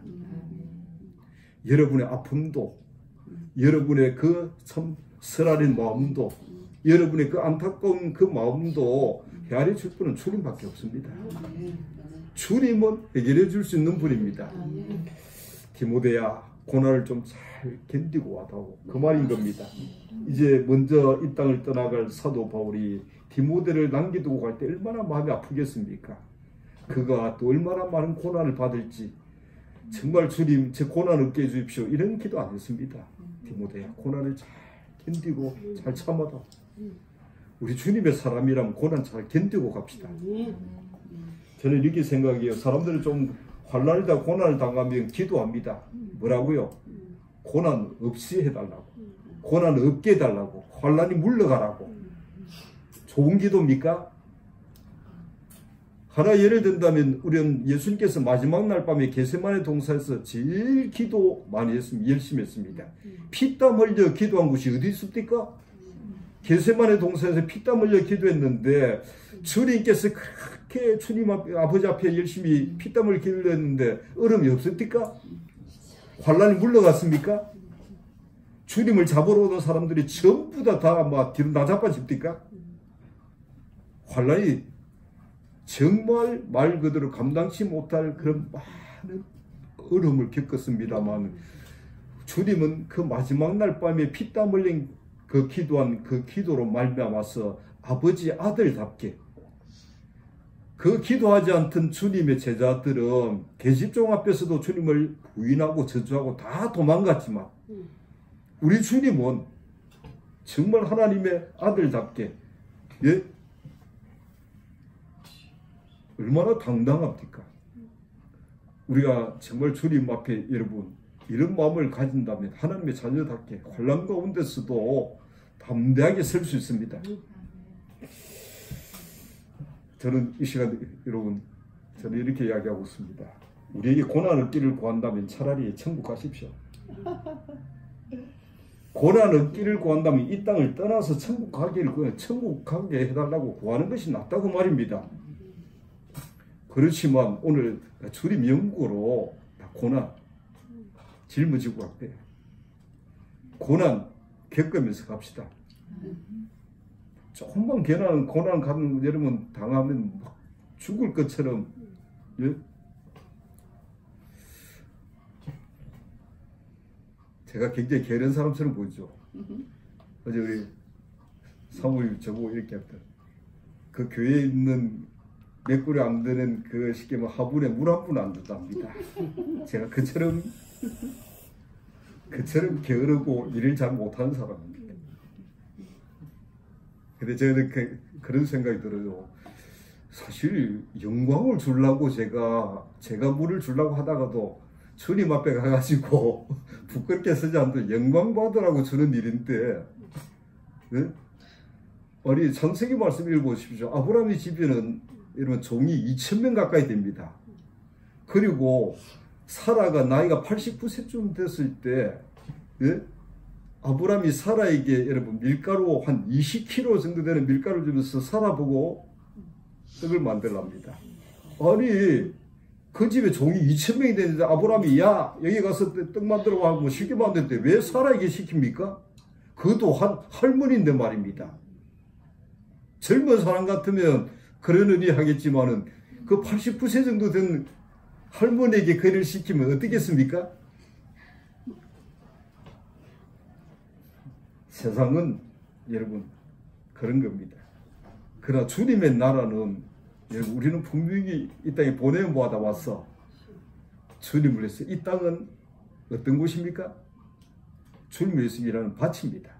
Speaker 1: 여러분의 아픔도, 여러분의 그 참 쓰라린 마음도, 여러분의 그 안타까운 그 마음도 헤아려 줄 분은 주님밖에 없습니다. 주님은 해결해 줄 수 있는 분입니다. 디모데야, 고난을 좀 잘 견디고 와다오, 그 말인 겁니다. 이제 먼저 이 땅을 떠나갈 사도 바울이 디모데를 남겨두고 갈 때 얼마나 마음이 아프겠습니까? 그가 또 얼마나 많은 고난을 받을지, 정말 주님 제 고난 없게 해주십시오, 이런 기도 안 했습니다. 디모데야, 고난을 잘 견디고 잘 참아다. 우리 주님의 사람이라면 고난 잘 견디고 갑시다. 저는 이렇게 생각해요. 사람들은 좀 환난이다 고난을 당하면 기도합니다. 뭐라고요? 고난 없이 해달라고, 고난 없게 해달라고, 환난이 물러가라고. 좋은 기도입니까? 하나 예를 든다면 우리는 예수님께서 마지막 날 밤에 겟세마네 동산에서 제일 기도 많이 했습니다. 열심히 했습니다. 피땀 흘려 기도한 곳이 어디 있습니까? 겟세마네 동산에서 피땀 흘려 기도했는데 주님께서 그렇게 주님 아버지 앞에 열심히 피땀을 흘렸는데 얼음이 없습니까? 환난이 물러갔습니까? 주님을 잡으러 오는 사람들이 전부 다 뒤로 나자빠집니까? 환난이 정말 말 그대로 감당치 못할 그런 많은 어려움을 겪었습니다만 주님은 그 마지막 날 밤에 피땀 흘린 그 기도한 그 기도로 말미암아서 아버지 아들답게, 그 기도하지 않던 주님의 제자들은 계집종 앞에서도 주님을 부인하고 저주하고 다 도망갔지만 우리 주님은 정말 하나님의 아들답게, 예? 얼마나 당당합니까? 우리가 정말 주님 앞에 여러분 이런 마음을 가진다면 하나님의 자녀답게 환난 가운데서도 담대하게 설 수 있습니다. 저는 이 시간 여러분, 저는 이렇게 이야기하고 있습니다. 우리에게 고난 얻기를 구한다면 차라리 천국 가십시오. 고난 얻기를 구한다면 이 땅을 떠나서 천국 가기를 구해, 천국 가게 해달라고 구하는 것이 낫다고 말입니다. 그렇지만 오늘 주님 영구로 고난 짊어지고 갈게요. 고난 겪으면서 갑시다. 조금만 고난 가는 여러분 당하면 막 죽을 것처럼, 예? 제가 굉장히 게으른 사람처럼 보이죠. 어제 우리 사모님 저보고 이렇게 했다. 그 교회에 있는 몇 그릇 안 되는 그 쉽게 뭐 화분에 물 한 푼 안 든답니다. 제가 그처럼 게으르고 일을 잘 못하는 사람입니다. 근데 저는 그런 생각이 들어요. 사실 영광을 주려고 제가 물을 주려고 하다가도 주님 앞에 가가지고 부끄럽게 쓰지 않도 영광 받으라고 주는 일인데, 네? 아니 창세기 말씀 읽어보십시오. 아브라함의 집에는 여러분 종이 2,000명 가까이 됩니다. 그리고 사라가 나이가 89세쯤 됐을 때, 네? 아브라함이 사라에게 여러분 밀가루 한 20kg 정도 되는 밀가루를 주면서 사라 보고 떡을 만들랍니다. 아니 그 집에 종이 2,000명이 되는데 아브라함이 야 여기 가서 떡 만들어 하고 쉽게 만드는데 왜 사라에게 시킵니까? 그도 할머니인데 말입니다. 젊은 사람 같으면 그러느니 하겠지만은 그 89세 정도 된 할머니에게 그 일을 시키면 어떻겠습니까? 세상은 여러분 그런 겁니다. 그러나 주님의 나라는 여러분 우리는 분명히 이 땅에 보냄 받아 왔어. 주님을 위해서 이 땅은 어떤 곳입니까? 주님을 위해서 일하는 밭입니다.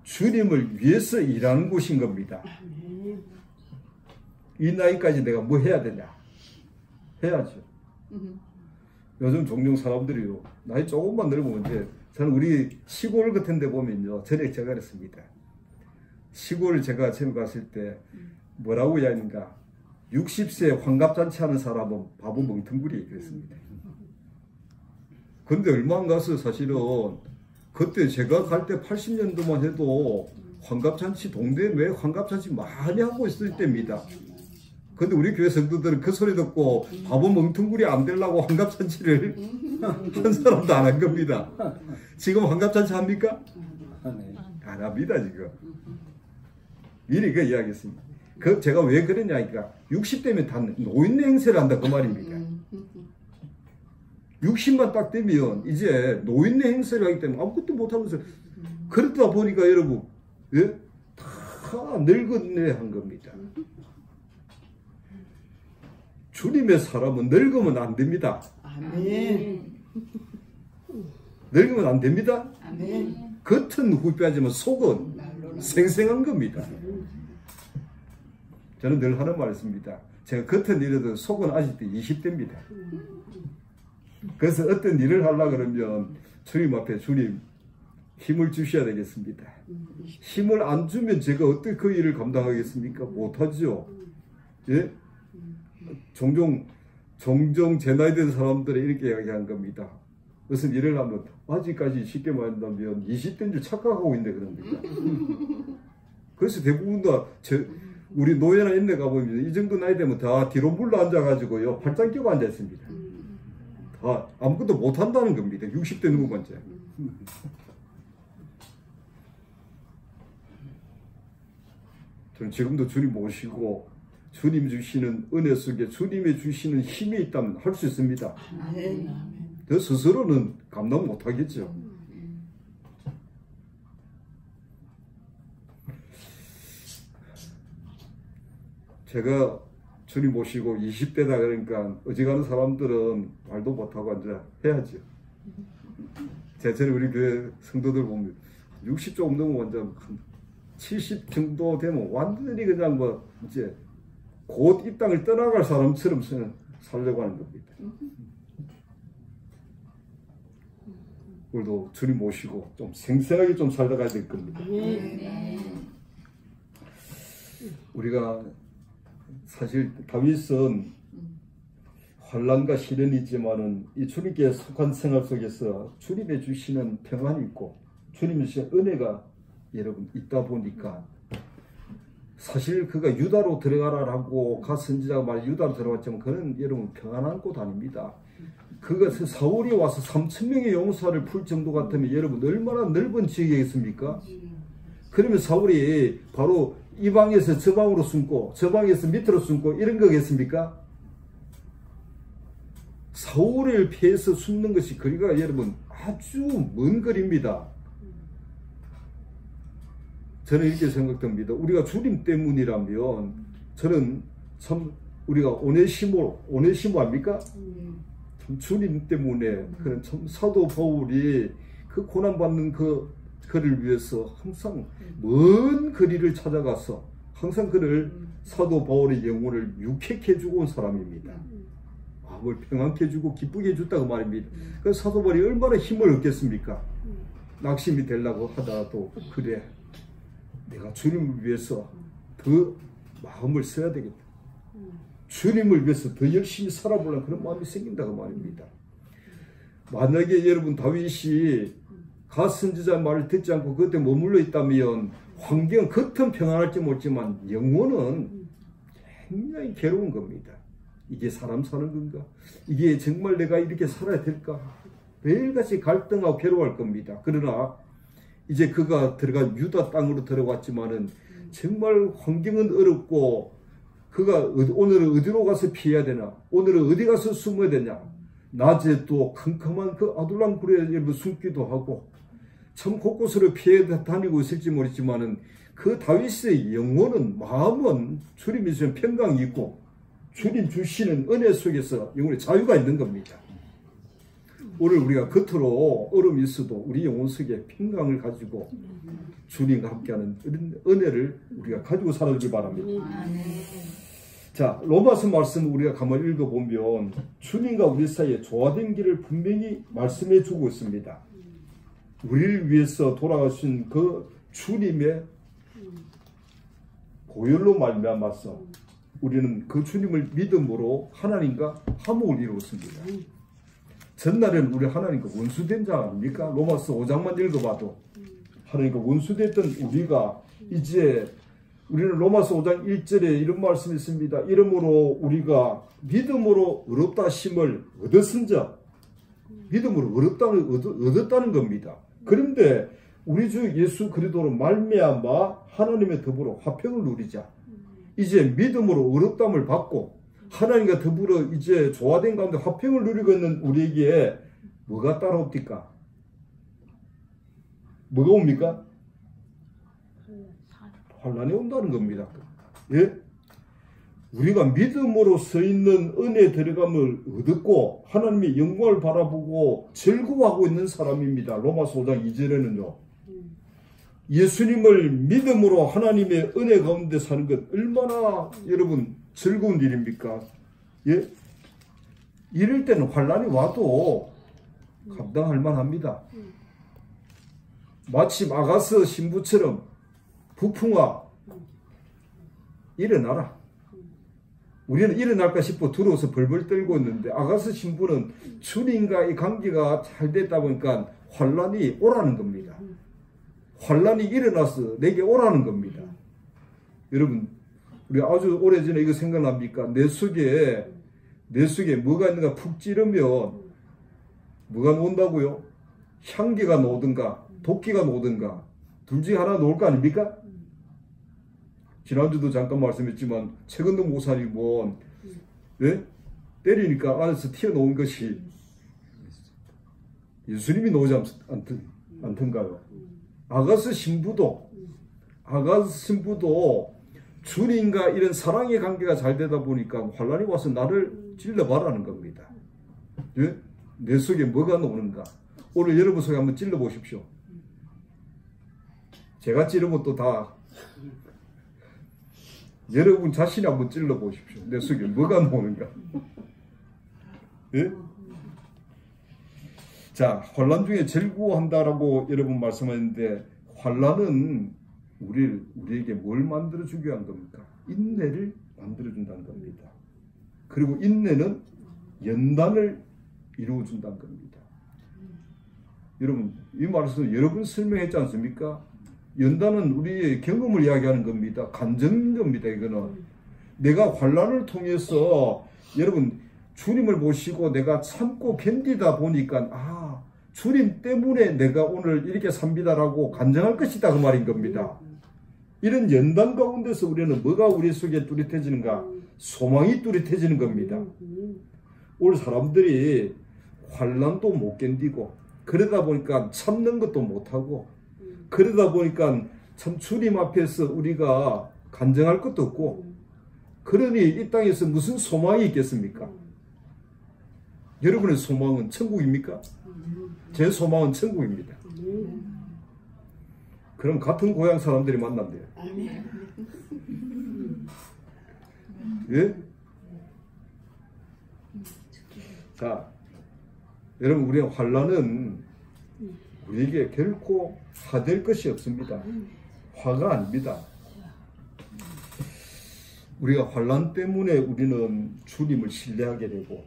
Speaker 1: 주님을 위해서 일하는 곳인 겁니다. 이 나이까지 내가 뭐 해야 되냐? 해야죠. 요즘 종종 사람들이요 나이 조금만 늙으면 이제 저는 우리 시골 같은 데 보면요 전에 제가 그랬습니다. 시골 제가 처음 갔을 때 뭐라고 이야기하는가 60세 환갑잔치 하는 사람은 바보 멍텅구리 그랬습니다. 근데 얼마 안 가서 사실은 그때 제가 갈 때 80년도만 해도 환갑잔치 동네 왜 환갑잔치 많이 하고 있을 때입니다. 근데 우리 교회 성도들은 그 소리 듣고 바보 멍텅구리 안 되려고 환갑잔치를 한 사람도 안 한 겁니다. 지금 환갑잔치 합니까? 안 합니다 지금. 미리 그 이야기했습니다. 제가 왜 그러냐니까 60대면 다 노인네 행세를 한다 그 말입니다. 60만 딱 되면 이제 노인네 행세를 하기 때문에 아무것도 못하면서 그러다 보니까 여러분 예? 다 늙었네 한 겁니다. 주님의 사람은 늙으면 안 됩니다.
Speaker 2: 아멘.
Speaker 1: 늙으면 안 됩니다.
Speaker 2: 아멘.
Speaker 1: 겉은 후패하지만 속은 생생한 겁니다. 저는 늘 하는 말씀입니다. 제가 겉은 이래도 속은 아직도 20대입니다. 그래서 어떤 일을 하려고 그러면 주님 앞에 주님 힘을 주셔야 되겠습니다. 힘을 안 주면 제가 어떻게 그 일을 감당하겠습니까? 못하죠. 예? 종종 제 나이 된 사람들이 이렇게 이야기한 겁니다. 무슨 일을 하면 아직까지 쉽게 말한다면 20대인 줄 착각하고 있네 그럽니다. 그래서 대부분 다 우리 노예나 인데 가보면 이 정도 나이 되면 다 뒤로 물러 앉아가지고요 팔짱 끼고 앉아있습니다. 다 아무것도 못한다는 겁니다. 60대 누구만 째. 저는 지금도 주님 모시고 주님 주시는 은혜 속에 주님이 주시는 힘이 있다면 할 수 있습니다. 저 스스로는 감당 못하겠죠. 제가 주님 모시고 20대다 그러니까 어지간한 사람들은 말도 못하고 앉아 해야죠. 제가 우리 교회 성도들 보면 60 조금 넘으면 완전 70 정도 되면 완전히 그냥 뭐 이제 곧 이 땅을 떠나갈 사람처럼 살려고 하는 겁니다. 우리도 주님 모시고 좀 생생하게 좀 살아가야 될 겁니다. 우리가 사실 다윗은 환난과 시련이 있지만은 이 주님께 속한 생활 속에서 주님의 주시는 평안이 있고 주님의 주시는 은혜가 여러분 있다 보니까 사실 그가 유다로 들어가라라고 가 선지자가 말 유다로 들어갔지만 그는 여러분 평안한 곳 아닙니다. 그가 사울이 와서 3,000명의 용사를 풀 정도 같으면 여러분 얼마나 넓은 지역이겠습니까? 그러면 사울이 바로 이 방에서 저 방으로 숨고 저 방에서 밑으로 숨고 이런 거겠습니까? 사울을 피해서 숨는 것이 거리가 여러분 아주 먼 거리입니다. 저는 이렇게 생각됩니다. 우리가 주님 때문이라면 저는 참 우리가 오네시모 아닙니까? 참 주님 때문에 그런 참 사도 바울이 그 고난받는 그를 위해서 항상 먼 거리를 찾아가서 항상 그를 사도 바울의 영혼을 유쾌케 해주고 온 사람입니다. 마음을 평안케 해주고 기쁘게 해줬다고 말입니다. 그래서 사도 바울이 얼마나 힘을 얻겠습니까? 낙심이 되려고 하다가도 그래, 내가 주님을 위해서 더 마음을 써야 되겠다. 주님을 위해서 더 열심히 살아보려는 그런 마음이 생긴다고 말입니다. 만약에 여러분 다윗이 갓 선지자 말을 듣지 않고 그때 머물러 있다면 환경은 겉은 평안할지 모르지만 영혼은 굉장히 괴로운 겁니다. 이게 사람 사는 건가? 이게 정말 내가 이렇게 살아야 될까? 매일같이 갈등하고 괴로워할 겁니다. 그러나 이제 그가 들어간 유다 땅으로 들어갔지만은 정말 환경은 어렵고 그가 오늘은 어디로 가서 피해야 되나? 오늘은 어디 가서 숨어야 되냐? 낮에 또 컴컴한 그 아둘람 굴에 숨기도 하고 참 곳곳으로 피해 다니고 있을지 모르지만은 그 다윗의 영혼은 마음은 주님이 주신 평강이 있고 주님 주시는 은혜 속에서 영혼의 자유가 있는 겁니다. 오늘 우리가 겉으로 어려움이 있어도 우리 영혼 속에 평강을 가지고 주님과 함께하는 은혜를 우리가 가지고 살아주길 바랍니다. 자, 로마서 말씀 우리가 가만히 읽어보면 주님과 우리 사이에 조화된 길을 분명히 말씀해 주고 있습니다. 우리를 위해서 돌아가신 그 주님의 보혈로 말미암아서 우리는 그 주님을 믿음으로 하나님과 화목을 이루었습니다. 전날에는 우리 하나님과 원수된 자 아닙니까? 로마서 5장만 읽어봐도 하나님과 원수됐던 우리가 이제 우리는 로마서 5장 1절에 이런 말씀이 있습니다. 이러므로 우리가 믿음으로 의롭다 하심을 얻었은즉 믿음으로 얻었다는 겁니다. 그런데 우리 주 예수 그리스도로 말미암아 하나님의 더불어 화평을 누리자. 이제 믿음으로 의롭다함을 받고 하나님과 더불어 이제 조화된 가운데 화평을 누리고 있는 우리에게 뭐가 따라옵니까? 뭐가 옵니까? 환난이 온다는 겁니다. 예? 우리가 믿음으로 서 있는 은혜에 들어감을 얻었고 하나님의 영광을 바라보고 즐거워하고 있는 사람입니다. 로마서 5장 2절에는요. 예수님을 믿음으로 하나님의 은혜 가운데 사는 것 얼마나 여러분 즐거운 일입니까? 예? 이럴 때는 환난이 와도 감당할 만합니다. 마치 아가서 신부처럼 부풍아 일어나라. 우리는 일어날까 싶어 두려워서 벌벌 떨고 있는데 아가서 신부는 주님과의 관계가 잘 됐다 보니까 환난이 오라는 겁니다. 환난이 일어나서 내게 오라는 겁니다. 여러분 우리 아주 오래전에 이거 생각납니까? 내 속에 뭐가 있는가 푹 찌르면 뭐가 나온다고요? 향기가 나오든가 도끼가 나오든가 둘 중에 하나 나올 거 아닙니까? 지난주도 잠깐 말씀했지만 최근도 목사님 네? 때리니까 안에서 튀어나온 것이 예수님이 나오지 않던가요? 아가서 신부도 주님과 이런 사랑의 관계가 잘 되다 보니까 환난이 와서 나를 찔러봐라는 겁니다. 예? 내 속에 뭐가 나오는가? 오늘 여러분 속에 한번 찔러보십시오. 제가 찌르면 또 다 여러분 자신이 한번 찔러보십시오. 내 속에 뭐가 나오는가? 예? 자, 환난 중에 즐거워한다라고 여러분 말씀하셨는데 환난은 우리에게 뭘 만들어주기 위한 겁니까? 인내를 만들어준다는 겁니다. 그리고 인내는 연단을 이루어준다는 겁니다. 여러분, 이 말씀은 여러 번 설명했지 않습니까? 연단은 우리의 경험을 이야기하는 겁니다. 감정인 겁니다. 이거는 내가 환난을 통해서 여러분 주님을 모시고 내가 참고 견디다 보니까 주님 때문에 내가 오늘 이렇게 삽니다라고 간증할 것이다 그 말인 겁니다. 이런 연단 가운데서 우리는 뭐가 우리 속에 뚜렷해지는가? 소망이 뚜렷해지는 겁니다. 오늘 사람들이 환난도 못 견디고 그러다 보니까 참는 것도 못하고 그러다 보니까 참 주님 앞에서 우리가 간증할 것도 없고 그러니 이 땅에서 무슨 소망이 있겠습니까? 여러분의 소망은 천국입니까? 제 소망은 천국입니다. 그럼 같은 고향 사람들이 만난대요. 예? 자, 여러분, 우리의 환난은 우리에게 결코 화될 것이 없습니다. 화가 아닙니다. 우리가 환난 때문에 우리는 주님을 신뢰하게 되고,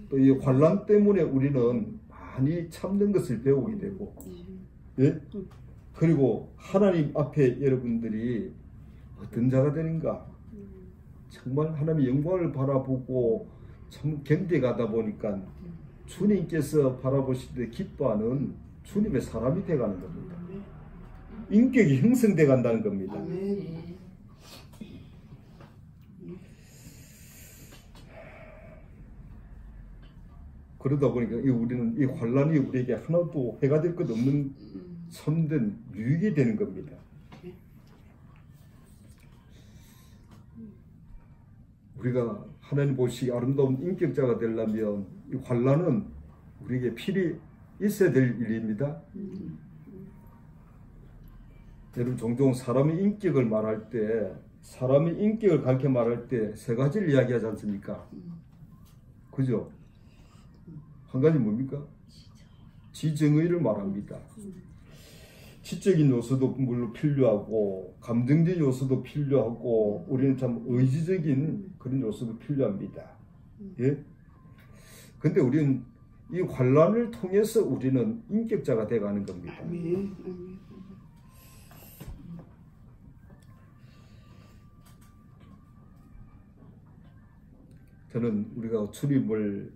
Speaker 1: 또 이 환난 때문에 우리는 많이 참는 것을 배우게 되고, 예? 그리고 하나님 앞에 여러분들이 어떤 자가 되는가? 정말 하나님의 영광을 바라보고 참 견뎌가다 보니까 주님께서 바라보실 때 기뻐하는 주님의 사람이 되어가는 겁니다. 인격이 형성돼 간다는 겁니다. 그러다 보니까 우리는 이 환난이 우리에게 하나도 해가 될 것 없는 참된 유익이 되는 겁니다. 우리가 하나님 보시기 아름다운 인격자가 되려면 이 환난은 우리에게 필히 있어야 될 일입니다. 여러분, 종종 사람의 인격을 말할 때, 사람의 인격을 가르쳐 말할 때 세 가지를 이야기하지 않습니까? 그죠? 한 가지 뭡니까? 지정의를 말합니다. 지적인 요소도 물론 필요하고, 감정적인 요소도 필요하고, 우리는 참 의지적인 그런 요소도 필요합니다. 예? 근데 우리는 이 환난을 통해서 우리는 인격자가 되어가는 겁니다. 저는 우리가 주님을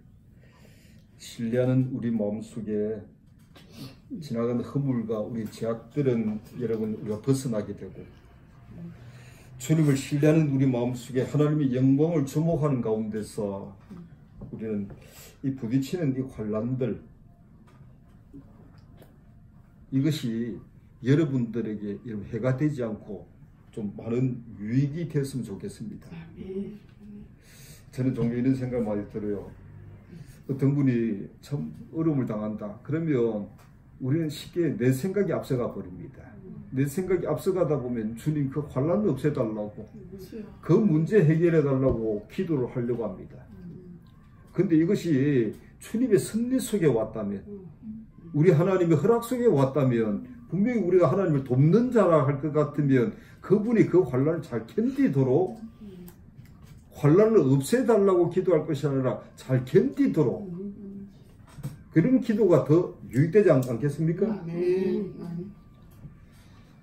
Speaker 1: 신뢰하는 우리 마음속에 지나가는 허물과 우리 죄악들은 여러분 우리가 벗어나게 되고, 주님을 신뢰하는 우리 마음속에 하나님의 영광을 주목하는 가운데서 우리는 이 부딪히는 이 환난들, 이것이 여러분들에게 해가 되지 않고 좀 많은 유익이 됐으면 좋겠습니다. 저는 종종 이런 생각 많이 들어요. 어떤 분이 참 어려움을 당한다. 그러면 우리는 쉽게 내 생각이 앞서가 버립니다. 내 생각이 앞서가다 보면 주님 그 환난을 없애달라고, 그 문제 해결해달라고 기도를 하려고 합니다. 근데 이것이 주님의 섭리 속에 왔다면, 우리 하나님의 허락 속에 왔다면, 분명히 우리가 하나님을 돕는 자라 할 것 같으면 그분이 그 환난을 잘 견디도록, 환난을 없애달라고 기도할 것이 아니라 잘 견디도록, 그런 기도가 더 유익되지 않겠습니까?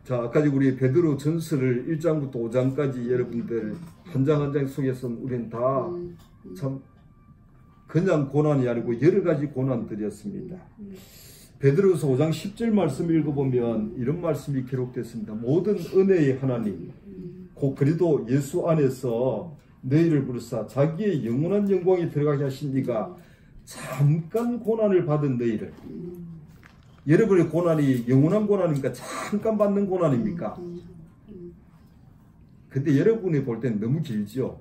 Speaker 1: 자, 아까 우리 베드로 전서를 1장부터 5장까지 여러분들 한 장 한 장 속에서 우리는 다 참 그냥 고난이 아니고 여러 가지 고난들이었습니다. 베드로서 5장 10절 말씀 읽어보면 이런 말씀이 기록됐습니다. 모든 은혜의 하나님, 곧 그리도 예수 안에서 너희를 부르사 자기의 영원한 영광에 들어가게 하신 이가 잠깐 고난을 받은 너희를, 여러분의 고난이 영원한 고난입니까? 잠깐 받는 고난입니까? 근데 여러분이 볼 때는 너무 길죠?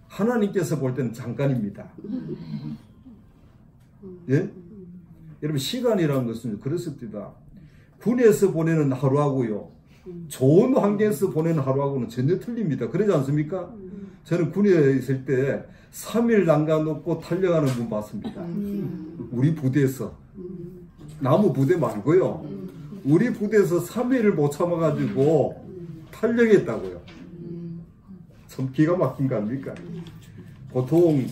Speaker 1: 하나님께서 볼 때는 잠깐입니다. 예? 여러분, 시간이라는 것은 그렇습니다. 군에서 보내는 하루하고요, 좋은 환경에서 보내는 하루하고는 전혀 틀립니다. 그러지 않습니까? 저는 군에 있을 때 3일 남겨놓고 탈영하는 분 봤습니다. 우리 부대에서. 나무 부대 말고요. 우리 부대에서 3일을 못 참아가지고 탈영했다고요. 참 기가 막힌 거 아닙니까? 보통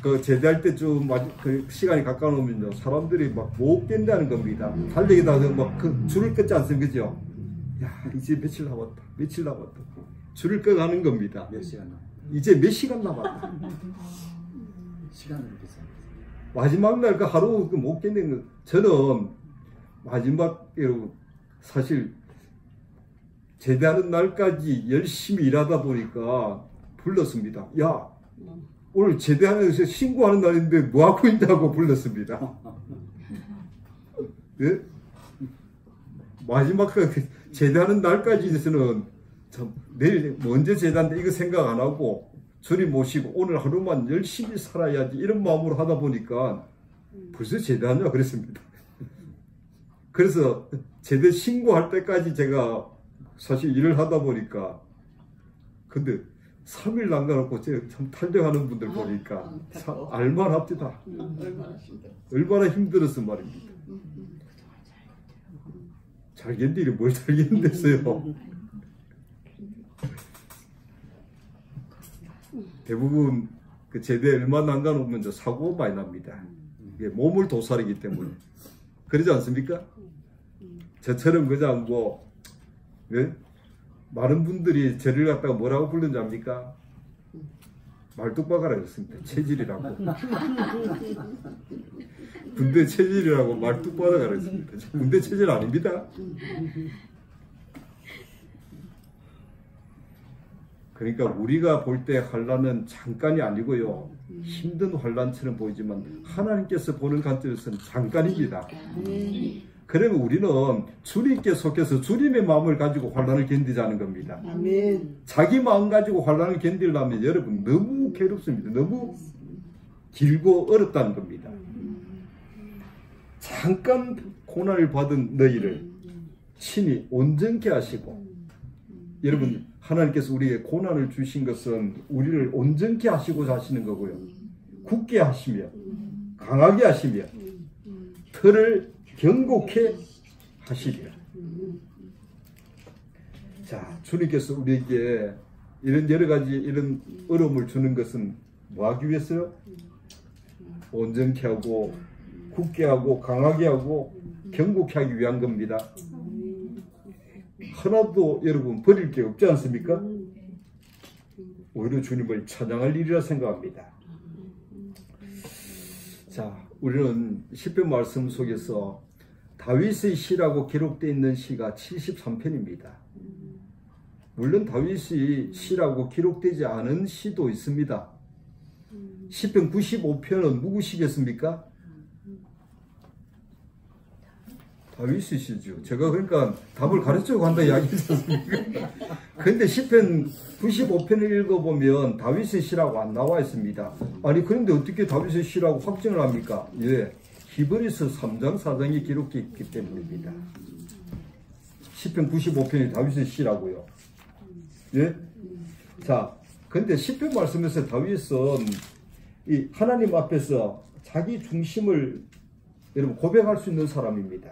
Speaker 1: 그 제대할 때쯤 그 시간이 가까우면요, 사람들이 막 못 깬다는 겁니다. 달리기다 막 그 줄을 끊지 않습니까? 그죠? 야, 이제 며칠 남았다. 며칠 남았다. 줄을 꺼가는 겁니다.
Speaker 2: 몇 시간 남았다.
Speaker 1: 이제 몇 시간 남았다.
Speaker 2: 시간으로 계산.
Speaker 1: 마지막 날 그 하루 못 견디는 거. 저는 마지막으로 사실 제대하는 날까지 열심히 일하다 보니까 불렀습니다. 야, 오늘 제대하면서 신고하는 날인데 뭐 하고 있냐고 불렀습니다. 네? 마지막 제대하는 날까지는 참 내일 언제 제단데 이거 생각 안 하고 주님 모시고 오늘 하루만 열심히 살아야지 이런 마음으로 하다 보니까 벌써 제대하냐 그랬습니다. 그래서 제대 신고할 때까지 제가 사실 일을 하다 보니까 근데 3일 남겨놓고 제가 참 탈퇴하는 분들 보니까 알만합니다. 얼마나 힘들었어 말입니다. 잘 견디리 뭘 잘 견뎠어요. 대부분 그 제대 얼마 남겨놓으면 사고 많이 납니다. 이게 몸을 도살이기 때문에. 그러지 않습니까? 저처럼 그냥 뭐 네? 많은 분들이 저를 갖다가 뭐라고 부르는지 압니까? 말뚝박아라 그랬습니다. 체질이라고. 군대 체질이라고 말뚝박아라 그랬습니다. 군대 체질 아닙니다. 그러니까 우리가 볼 때 환난은 잠깐이 아니고요. 힘든 환난처럼 보이지만 하나님께서 보는 관점에서는 잠깐입니다. 그러면 우리는 주님께 속해서 주님의 마음을 가지고 환난을 견디자는 겁니다.
Speaker 3: 아멘.
Speaker 1: 자기 마음 가지고 환난을 견디려면 여러분 너무 괴롭습니다. 너무 길고 어렵다는 겁니다. 잠깐 고난을 받은 너희를 친히 온전케 하시고 여러분 하나님께서 우리에게 고난을 주신 것은 우리를 온전케 하시고자 하시는 거고요. 굳게 하시며 강하게 하시며 털을 견고케 하시리라. 자, 주님께서 우리에게 이런 여러 가지 이런 어려움을 주는 것은 뭐 하기 위해서요? 온전케 하고 굳게 하고 강하게 하고 견고케 하기 위한 겁니다. 하나도 여러분 버릴 게 없지 않습니까? 오히려 주님을 찬양할 일이라 생각합니다. 자, 우리는 시편 말씀 속에서 다윗의 시라고 기록되어 있는 시가 73편입니다. 물론 다윗의 시라고 기록되지 않은 시도 있습니다. 시편 95편은 누구 시겠습니까? 다윗의 시죠. 제가 그러니까 답을 가르치고 간다 이야기했지 않습니까? 그런데 시편 95편을 읽어보면 다윗의 시라고 안 나와 있습니다. 아니 그런데 어떻게 다윗의 시라고 확정을 합니까? 예, 히브리서 3장 4장이 기록되어 있기 때문입니다. 시편 95편이 다윗의 시라고요. 예? 자, 근데 시편 말씀에서 다윗은 이 하나님 앞에서 자기 중심을 여러분 고백할 수 있는 사람입니다.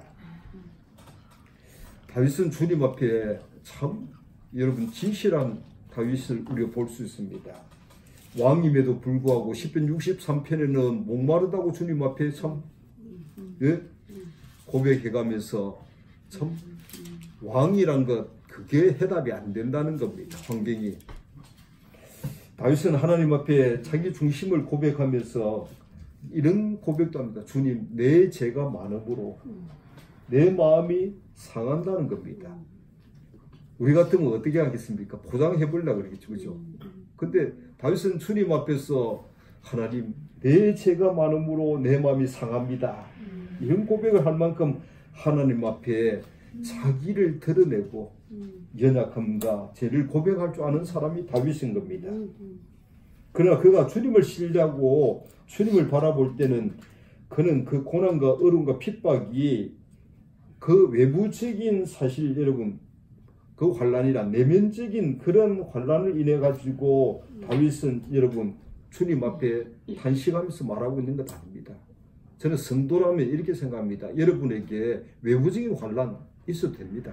Speaker 1: 다윗은 주님 앞에 참 여러분 진실한 다윗을 우리가 볼 수 있습니다. 왕임에도 불구하고 시편 63편에는 목마르다고 주님 앞에 참 예? 고백해가면서 참 왕이란 것 그게 해답이 안 된다는 겁니다. 환경이. 다윗은 하나님 앞에 자기 중심을 고백하면서 이런 고백도 합니다. 주님 내 죄가 많음으로 내 마음이 상한다는 겁니다. 우리 같으면 어떻게 하겠습니까? 포장해보려고 그러겠죠. 그죠? 근데 다윗은 주님 앞에서 하나님 내 죄가 많음으로 내 마음이 상합니다. 이런 고백을 할 만큼 하나님 앞에 자기를 드러내고 연약함과 죄를 고백할 줄 아는 사람이 다윗인 겁니다. 그러나 그가 주님을 신뢰하고 주님을 바라볼 때는 그는 그 고난과 어려움과 핍박이 그 외부적인 사실 여러분 그 환난이란 내면적인 그런 환난을 인해 가지고 다윗은 여러분 주님 앞에 탄식하면서 말하고 있는 것 아닙니다. 저는 성도라면 이렇게 생각합니다. 여러분에게 외부적인 환난 있어도 됩니다.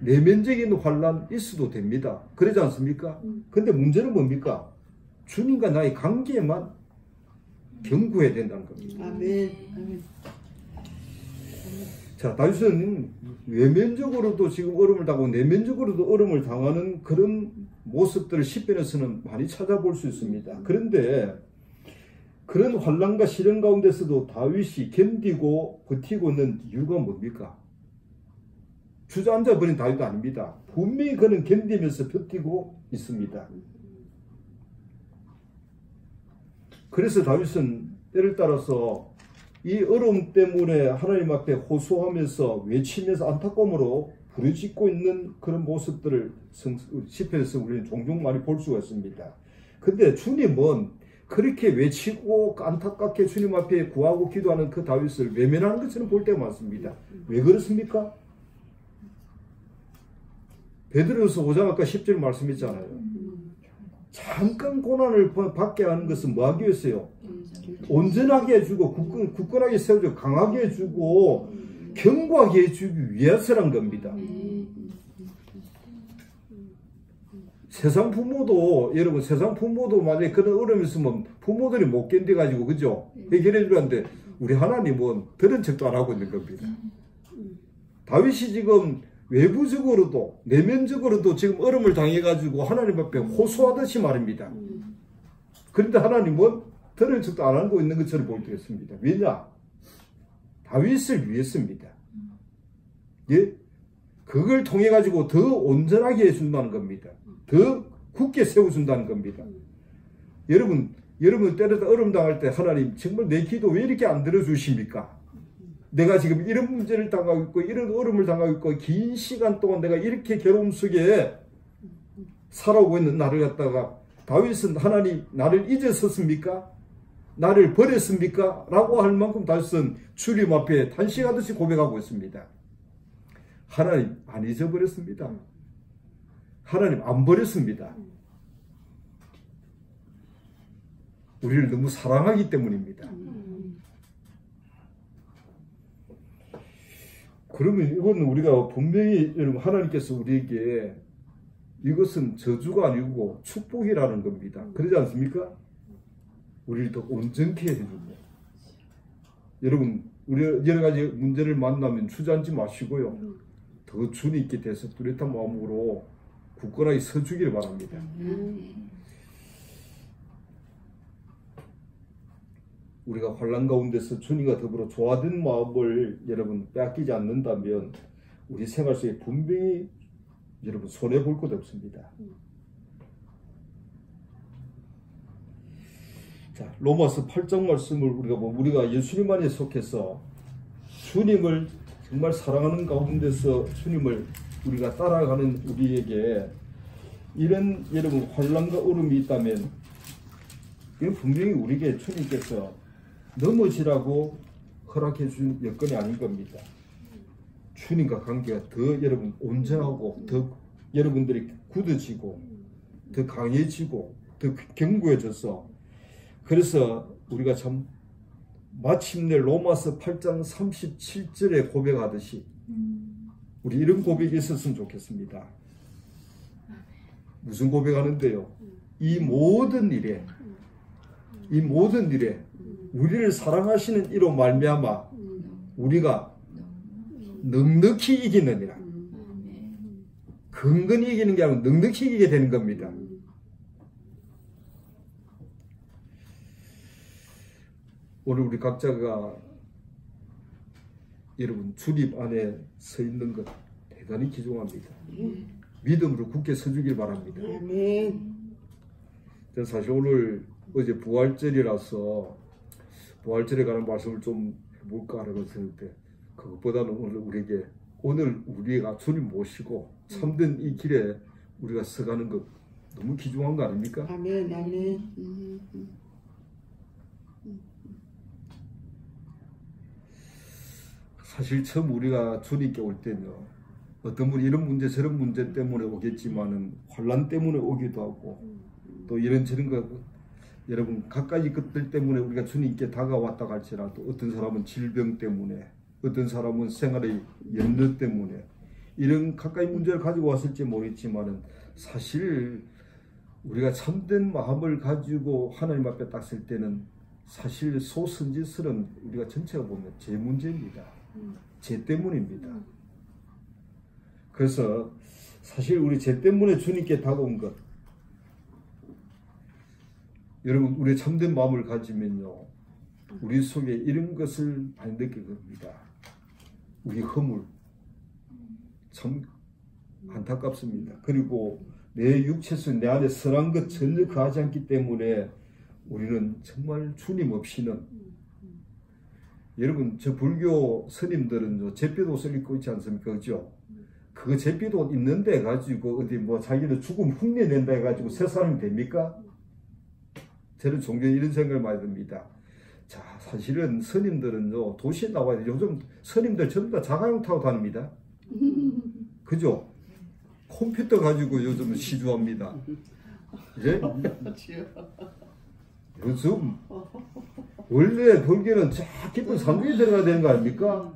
Speaker 1: 내면적인 환난 있어도 됩니다. 그러지 않습니까? 근데 문제는 뭡니까? 주님과 나의 관계에만 견고해야 된다는 겁니다.
Speaker 3: 아멘. 아멘.
Speaker 1: 자, 다윗은 외면적으로도 지금 어려움을 당하고 내면적으로도 어려움을 당하는 그런 모습들을 시편에서는 많이 찾아볼 수 있습니다. 그런데 그런 환난과 시련 가운데서도 다윗이 견디고 버티고 있는 이유가 뭡니까? 주저앉아 버린 다윗도 아닙니다. 분명히 그는 견디면서 버티고 있습니다. 그래서 다윗은 때를 따라서 이 어려움 때문에 하나님 앞에 호소하면서 외치면서 안타까움으로 부르짖고 있는 그런 모습들을 시편에서 우리는 종종 많이 볼 수가 있습니다. 근데 주님은 그렇게 외치고 안타깝게 주님 앞에 구하고 기도하는 그 다윗을 외면하는 것처럼 볼 때가 많습니다. 왜 그렇습니까? 베드로서 5장 아까 10절 말씀했잖아요. 잠깐 고난을 받게 하는 것은 뭐 하기 위해서요? 온전하게 해주고 굳건하게 세워주고 강하게 해주고 견고하게 해주기 위해서란 겁니다. 세상 부모도 여러분 세상 부모도 만약에 그런 어려움이 있으면 부모들이 못 견뎌가지고 그죠? 해결해 주는데 우리 하나님은 들은 척도 안 하고 있는 겁니다. 다윗이 지금 외부적으로도 내면적으로도 지금 어려움을 당해가지고 하나님 앞에 호소하듯이 말입니다. 그런데 하나님은 들은 척도 안 하고 있는 것처럼 보일 때 있습니다. 왜냐? 다윗을 위해서입니다. 예? 그걸 통해 가지고 더 온전하게 해준다는 겁니다. 더 굳게 세워준다는 겁니다. 여러분 때려다 어려움 당할 때 하나님 정말 내 기도 왜 이렇게 안 들어주십니까? 내가 지금 이런 문제를 당하고 있고 이런 어려움을 당하고 있고 긴 시간 동안 내가 이렇게 괴로움 속에 살아오고 있는 나를 갖다가 다윗은 하나님 나를 잊으셨습니까? 나를 버렸습니까? 라고 할 만큼 다윗은 주님 앞에 탄식하듯이 고백하고 있습니다. 하나님 안 잊어버렸습니다. 하나님 안 버렸습니다. 우리를 너무 사랑하기 때문입니다. 그러면 이거는 우리가 분명히 여러분 하나님께서 우리에게 이것은 저주가 아니고 축복이라는 겁니다. 그러지 않습니까? 우리를 더 온전케 해주고 여러분 우리 여러 가지 문제를 만나면 주저앉지 마시고요. 더 주님께 대해서 뚜렷한 마음으로 굳건하게 서주기를 바랍니다. 우리가 환난 가운데서 주님과 더불어 조화된 마음을 여러분 빼앗기지 않는다면 우리 생활 속에 분명히 여러분 손해볼 것 없습니다. 자, 로마서 8장 말씀을 우리가 보면 우리가 예수님 안에 속해서 주님을 정말 사랑하는 가운데서 주님을 우리가 따라가는 우리에게 이런 여러분 환난과 어려움이 있다면 이건 분명히 우리에게 주님께서 넘어지라고 허락해 준 여건이 아닌 겁니다. 주님과 관계가 더 여러분 온전하고 더 여러분들이 굳어지고 더 강해지고 더 견고해져서 그래서 우리가 참 마침내 로마서 8장 37절에 고백하듯이 우리 이런 고백이 있었으면 좋겠습니다. 무슨 고백하는데요? 이 모든 일에 우리를 사랑하시는 이로 말미암아 우리가 넉넉히 이기느니라. 근근히 이기는 게 아니라 넉넉히 이기게 되는 겁니다. 오늘 우리 각자가 여러분 주님 안에 서 있는 것 대단히 귀중합니다. 믿음으로 굳게 서주길 바랍니다. 저는 사실 오늘 어제 부활절이라서 부활절에 관한 말씀을 좀 해볼까 하는 생각인데 그것보다는 오늘 우리가 주님 모시고 참된 이 길에 우리가 서가는 것 너무 귀중한 거 아닙니까?
Speaker 3: 아멘, 아멘.
Speaker 1: 사실 처음 우리가 주님께 올 때는 어떤 분이 이런 문제 저런 문제 때문에 오겠지만은 환난 때문에 오기도 하고 또 이런저런 거 여러분 가까이 것들 때문에 우리가 주님께 다가왔다 할지라도 어떤 사람은 질병 때문에 어떤 사람은 생활의 염려 때문에 이런 가까이 문제를 가지고 왔을지 모르겠지만은 사실 우리가 참된 마음을 가지고 하나님 앞에 딱 설 때는 사실 소선지스는 우리가 전체가 보면 제 문제입니다. 죄 때문입니다. 그래서 사실 우리 죄 때문에 주님께 다가온 것 여러분 우리 참된 마음을 가지면요 우리 속에 이런 것을 많이 느끼게 됩니다. 우리 허물 참 안타깝습니다. 그리고 내 육체에서 내 안에 선한 것 전혀 거하지 않기 때문에 우리는 정말 주님 없이는 여러분 저 불교 스님들은 제뼈도옷을 입고 있지 않습니까? 그죠? 그 그 제비도 있는데 가지고 어디 뭐 자기를 죽음 흉내 낸다 해가지고 새 사람이 됩니까? 저는 종종 이런 생각을 많이 듭니다. 자, 사실은 스님들은요, 도시에 나와야 돼요. 요즘 스님들 전부 다 자가용 타고 다닙니다. 그죠? 컴퓨터 가지고 요즘 시주합니다. 예? 요즘 원래 벌개는 쫙 깊은 산중에 들어가야 되는 거 아닙니까?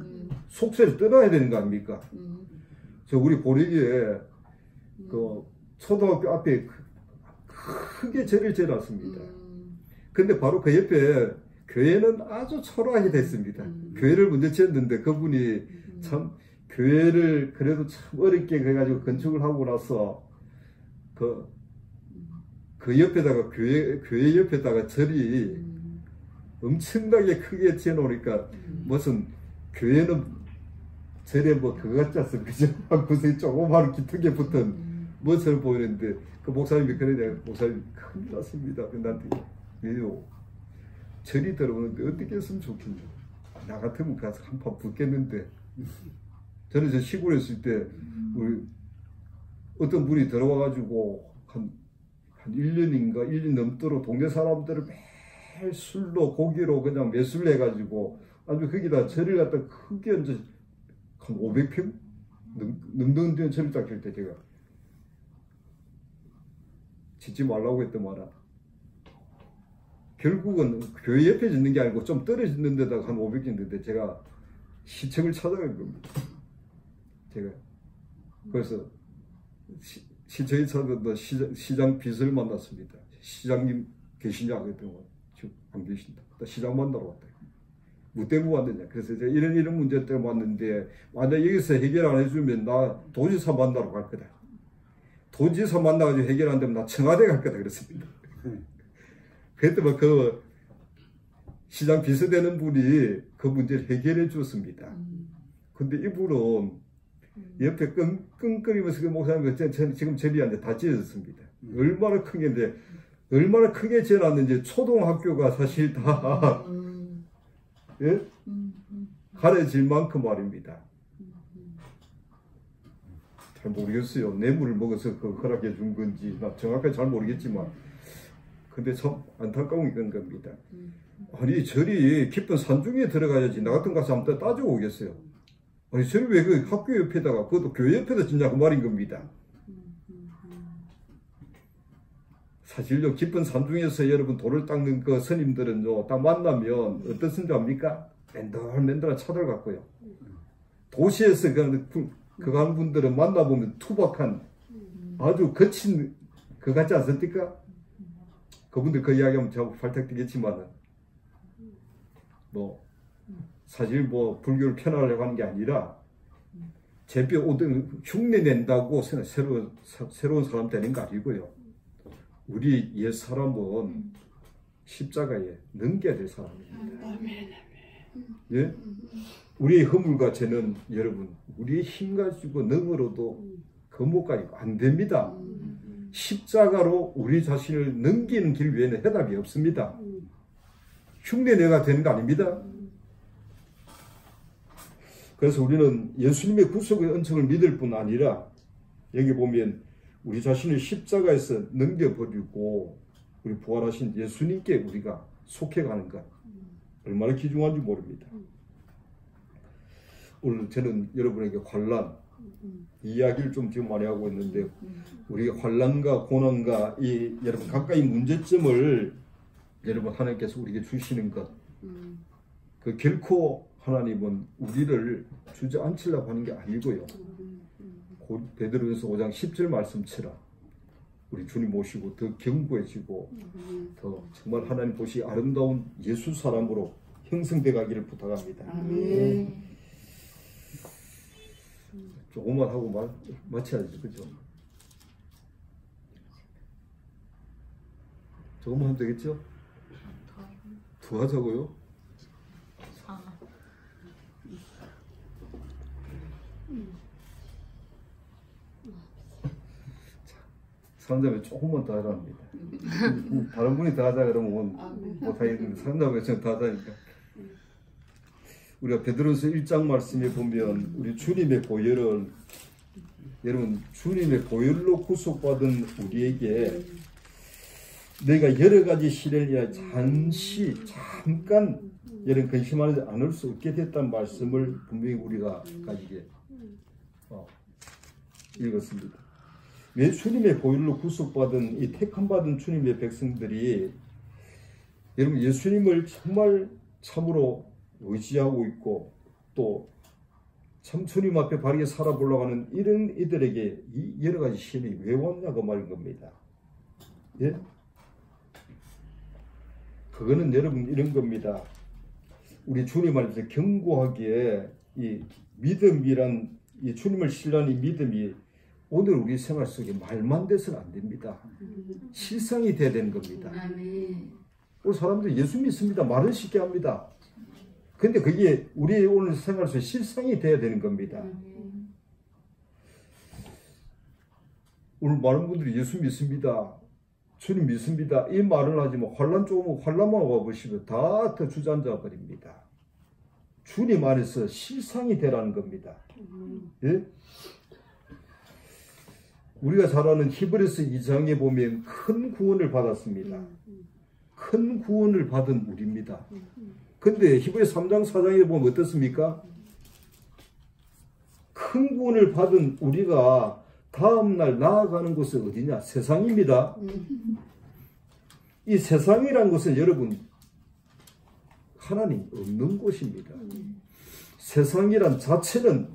Speaker 1: 속세를 떠나야 되는 거 아닙니까? 저 우리 고려기에 그 초등학교 앞에 크게 절을 지어놨습니다. 근데 바로 그 옆에 교회는 아주 초라하게 됐습니다. 교회를 먼저 지었는데 그분이 참 교회를 그래도 참 어렵게 해가지고 건축을 하고 나서 그 옆에다가 교회 옆에다가 절이 엄청나게 크게 지어놓으니까 무슨 교회는 절에 뭐 그거 같지 않습니까? 그죠? 무슨 조그마한 기둥에 붙은 뭐처럼 보이는데 그 목사님이 그러냐 목사님 큰일 났습니다. 나한테 왜요? 절이 들어오는데 어떻게 했으면 좋겠냐. 나 같으면 가서 한판 붙겠는데 저는 저 시골에 있을 때 우리 어떤 분이 들어와가지고 한 1년인가 1년 넘도록 동네 사람들을 매일 술로 고기로 그냥 매수를 해가지고 아주 거기다 절을 갖다 크게 이제 한 500평 능동된 절을 딱 할 때 제가 짓지 말라고 했던 말아. 결국은 교회 옆에 짓는 게 아니고 좀 떨어지는 데다가 한 500평 있는데 제가 시청을 찾아간 겁니다. 제가 그래서 시청에 찾아서 시장 비서를 만났습니다. 시장님 계시냐 그랬더니 지금 안 계신다. 시장 만나러 왔다. 뭐 때문에 왔느냐. 그래서 제가 이런 문제 때문에 왔는데 만약 여기서 해결 안 해주면 나 도지사 만나러 갈 거다. 도지사 만나가지고 해결 안 되면 나 청와대 갈 거다 그랬습니다. 그랬더니 그 시장 비서되는 분이 그 문제를 해결해 줬습니다. 근데 이분은 옆에 끙끙거리면서 그 목사님 지금 절이 다 지어졌습니다. 얼마나 크게 얼마나 크게 지어놨는지 초등학교가 사실 다 예? 가려질 만큼 말입니다. 잘 모르겠어요. 뇌물을 먹어서 그 허락해 준 건지 나 정확하게 잘 모르겠지만 근데 참 안타까운 건 겁니다. 아니 절이 깊은 산중에 들어가야지 나 같은 가서 한번 따지고 오겠어요. 아니 절이 왜 그 학교 옆에다가 그것도 교회 옆에다 짓냐고 말인 겁니다. 사실요 깊은 산중에서 여러분 돌을 닦는 그 스님들은요 딱 만나면 어떤 스님 압니까? 맨들맨들한 차들 같고요. 도시에서 그거 하는 분들은 만나보면 투박한 아주 거친 그 같지 않습니까? 그분들 그 이야기하면 제가 발탁 되겠지만은 뭐 사실 뭐 불교를 편하려고 하는 게 아니라 제비 오든 흉내 낸다고 새로운 사람 되는 거 아니고요. 우리 옛 사람은 십자가에 넘겨야 될 사람입니다. 예? 우리의 허물과 죄는 여러분 우리의 힘 가지고 능으로도 거목가지고 안 됩니다. 십자가로 우리 자신을 넘기는 길 외에는 해답이 없습니다. 흉내내가 되는 거 아닙니다. 그래서 우리는 예수님의 구속의 은총을 믿을 뿐 아니라 여기 보면 우리 자신을 십자가에서 넘겨버리고 우리 부활하신 예수님께 우리가 속해가는 것 얼마나 귀중한지 모릅니다. 오늘 저는 여러분에게 환난 이야기를 좀 지금 많이 하고 있는데 우리가 환난과 고난과 이 여러분 각각의 문제점을 여러분 하나님께서 우리에게 주시는 것 그 결코 하나님은 우리를 주저앉히려고 하는 게 아니고요. 베드로전서 5장 10절 말씀처럼 우리 주님 모시고 더 견고해지고 더 정말 하나님 보시 아름다운 예수 사람으로 형성돼 가기를 부탁합니다.
Speaker 3: 아멘.
Speaker 1: 조금만 하고 마쳐야지, 그죠? 조금만 하면 되겠죠? 더 하자고요? 상담에 조금만 더 하랍니다. 다른 분이 더 하자 그러면 못하겠는데 상담에 저는 더 하자니까. 우리가 베드로서 1장 말씀에 보면 우리 주님의 보혈은 여러분 주님의 보혈로 구속받은 우리에게 내가 여러 가지 시련이야 잠깐 여러분 근심하지 않을 수 없게 됐다는 말씀을 분명히 우리가 가지게 읽었습니다. 왜 주님의 보혈로 구속받은 이 택함받은 주님의 백성들이 여러분 예수님을 정말 참으로 의지하고 있고 또 참 주님 앞에 바르게 살아보려고 하는 이런 이들에게 이 여러 가지 시련이 왜 왔냐고 말인 겁니다. 예? 그거는 여러분 이런 겁니다. 우리 주님 안에서 견고하기에 이 믿음이란 이 주님을 신뢰하는 이 믿음이 오늘 우리 생활 속에 말만 돼서는 안 됩니다. 실상이 돼야 되는 겁니다. 우리 사람들 예수 믿습니다. 말은 쉽게 합니다. 근데 그게 우리 오늘 생활 속에 실상이 돼야 되는 겁니다. 오늘 많은 분들이 예수 믿습니다. 주님 믿습니다. 이 말을 하지만 환란 조금 환란만 와보시면 다 주저앉아 버립니다. 주님 안에서 실상이 되라는 겁니다. 예? 우리가 잘 아는 히브리서 2장에 보면 큰 구원을 받았습니다. 큰 구원을 받은 우리입니다. 근데 히브리서 3장 4장에 보면 어떻습니까? 큰 구원을 받은 우리가 다음날 나아가는 곳은 어디냐? 세상입니다. 이 세상이란 것은 여러분 하나님 없는 곳입니다. 세상이란 자체는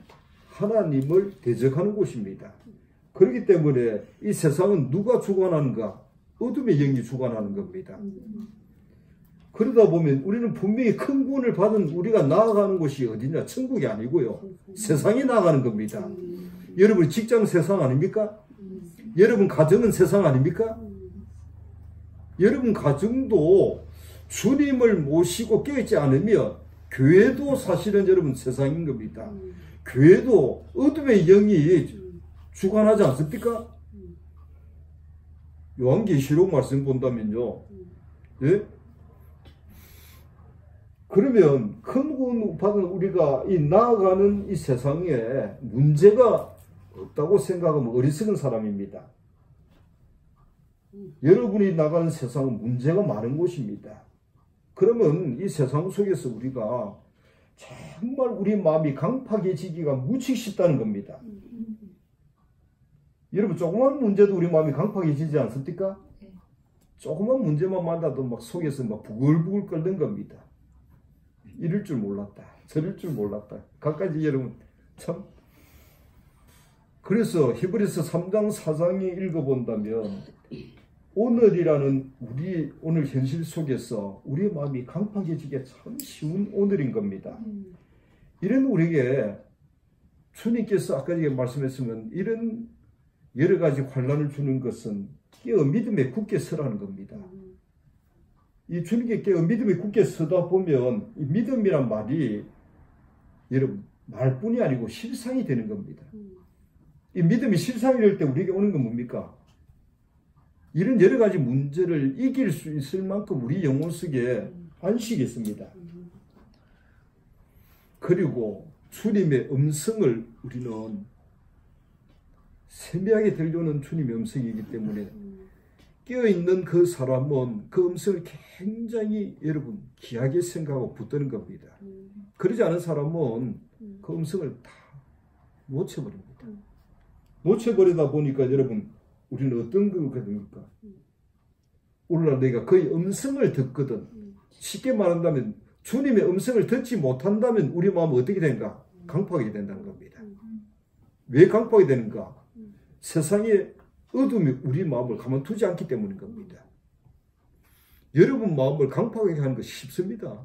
Speaker 1: 하나님을 대적하는 곳입니다. 그렇기 때문에 이 세상은 누가 주관하는가? 어둠의 영이 주관하는 겁니다. 그러다 보면 우리는 분명히 큰 구원을 받은 우리가 나아가는 곳이 어디냐? 천국이 아니고요. 세상이 나아가는 겁니다. 여러분 직장 세상 아닙니까? 여러분 가정은 세상 아닙니까? 여러분 가정도 주님을 모시고 깨어있지 않으면 교회도 사실은 여러분 세상인 겁니다. 교회도 어둠의 영이 주관하지 않습니까? 요한계시록 말씀 본다면요. 예? 그러면 큰 구원 받은 우리가 이 나아가는 이 세상에 문제가 없다고 생각하면 어리석은 사람입니다. 여러분이 나가는 세상은 문제가 많은 곳입니다. 그러면 이 세상 속에서 우리가 정말 우리 마음이 강팍해지기가 무척 쉽다는 겁니다. 여러분 조그만 문제도 우리 마음이 강팍해지지 않습니까? 조그만 문제만 만나도 막 속에서 막 부글부글 끓는 겁니다. 이럴 줄 몰랐다. 저럴 줄 몰랐다. 갖가지 여러분 참. 그래서 히브리서 3장 4장에 읽어본다면 오늘이라는 우리 오늘 현실 속에서 우리의 마음이 강팍해지기가 참 쉬운 오늘인 겁니다. 이런 우리에게 주님께서 아까 전에 말씀했으면 이런 여러 가지 환란을 주는 것은 깨어 믿음에 굳게 서라는 겁니다. 이 주님께 깨어 믿음에 굳게 서다 보면 이 믿음이란 말이 여러분 말뿐이 아니고 실상이 되는 겁니다. 이 믿음이 실상이 될 때 우리에게 오는 건 뭡니까? 이런 여러 가지 문제를 이길 수 있을 만큼 우리 영혼 속에 안식이 있습니다. 그리고 주님의 음성을 우리는 세미하게 들려오는 주님의 음성이기 때문에 깨어있는 그 사람은 그 음성을 굉장히 여러분 귀하게 생각하고 붙드는 겁니다. 그러지 않은 사람은 그 음성을 다 놓쳐버립니다. 놓쳐버리다 보니까 여러분 우리는 어떤 거가 됩니까? 오늘날 내가 그의 음성을 듣거든. 쉽게 말한다면 주님의 음성을 듣지 못한다면 우리 마음은 어떻게 되는가? 강팍하게 된다는 겁니다. 왜 강팍이 되는가? 세상의 어둠이 우리 마음을 가만두지 않기 때문인 겁니다. 여러분 마음을 강팍하게 하는 것이 쉽습니다.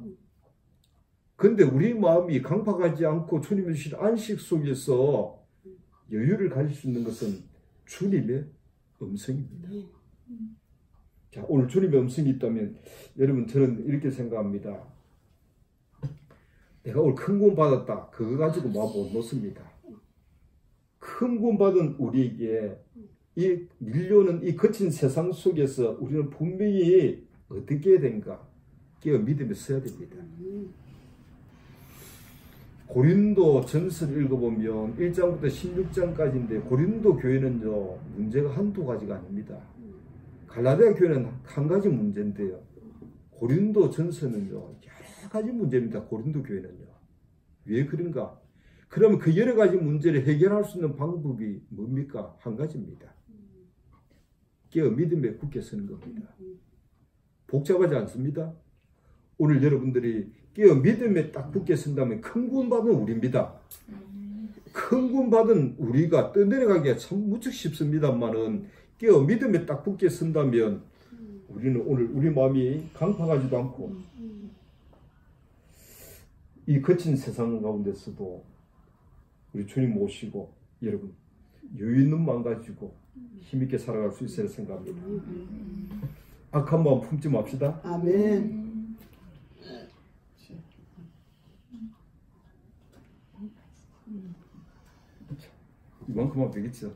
Speaker 1: 그런데 우리 마음이 강팍하지 않고 주님의 주신 안식 속에서 여유를 가질 수 있는 것은 주님의 음성입니다. 자, 오늘 주님의 음성이 있다면 여러분 저는 이렇게 생각합니다. 내가 오늘 큰 구원 받았다. 그거 가지고 마음 못 놓습니다. 큰 구원 받은 우리에게 이 밀려오는 이 거친 세상 속에서 우리는 분명히 어떻게 해야 되는가? 깨어 믿음에 서야 됩니다. 고린도 전서를 읽어보면 1장부터 16장까지인데 고린도 교회는요 문제가 한두 가지가 아닙니다. 갈라디아 교회는 한 가지 문제인데요. 고린도 전서는요 여러 가지 문제입니다. 고린도 교회는요. 왜 그런가? 그러면 그 여러 가지 문제를 해결할 수 있는 방법이 뭡니까? 한 가지입니다. 깨어 믿음에 굳게 서는 겁니다. 복잡하지 않습니다. 오늘 여러분들이 깨어 믿음에 딱 굳게 선다면 큰 구원 받은 우리입니다. 큰 구원 받은 우리가 떠내려가기가 참 무척 쉽습니다만은 깨어 믿음에 딱 굳게 선다면 우리는 오늘 우리 마음이 강팍하지도 않고 이 거친 세상 가운데서도 우리 주님 모시고 여러분 여유 있는 마음 가지고 힘있게 살아갈 수 있으리라 생각합니다. 악한 마음 품지 맙시다.
Speaker 3: 아멘.
Speaker 1: 이만큼만 되겠죠.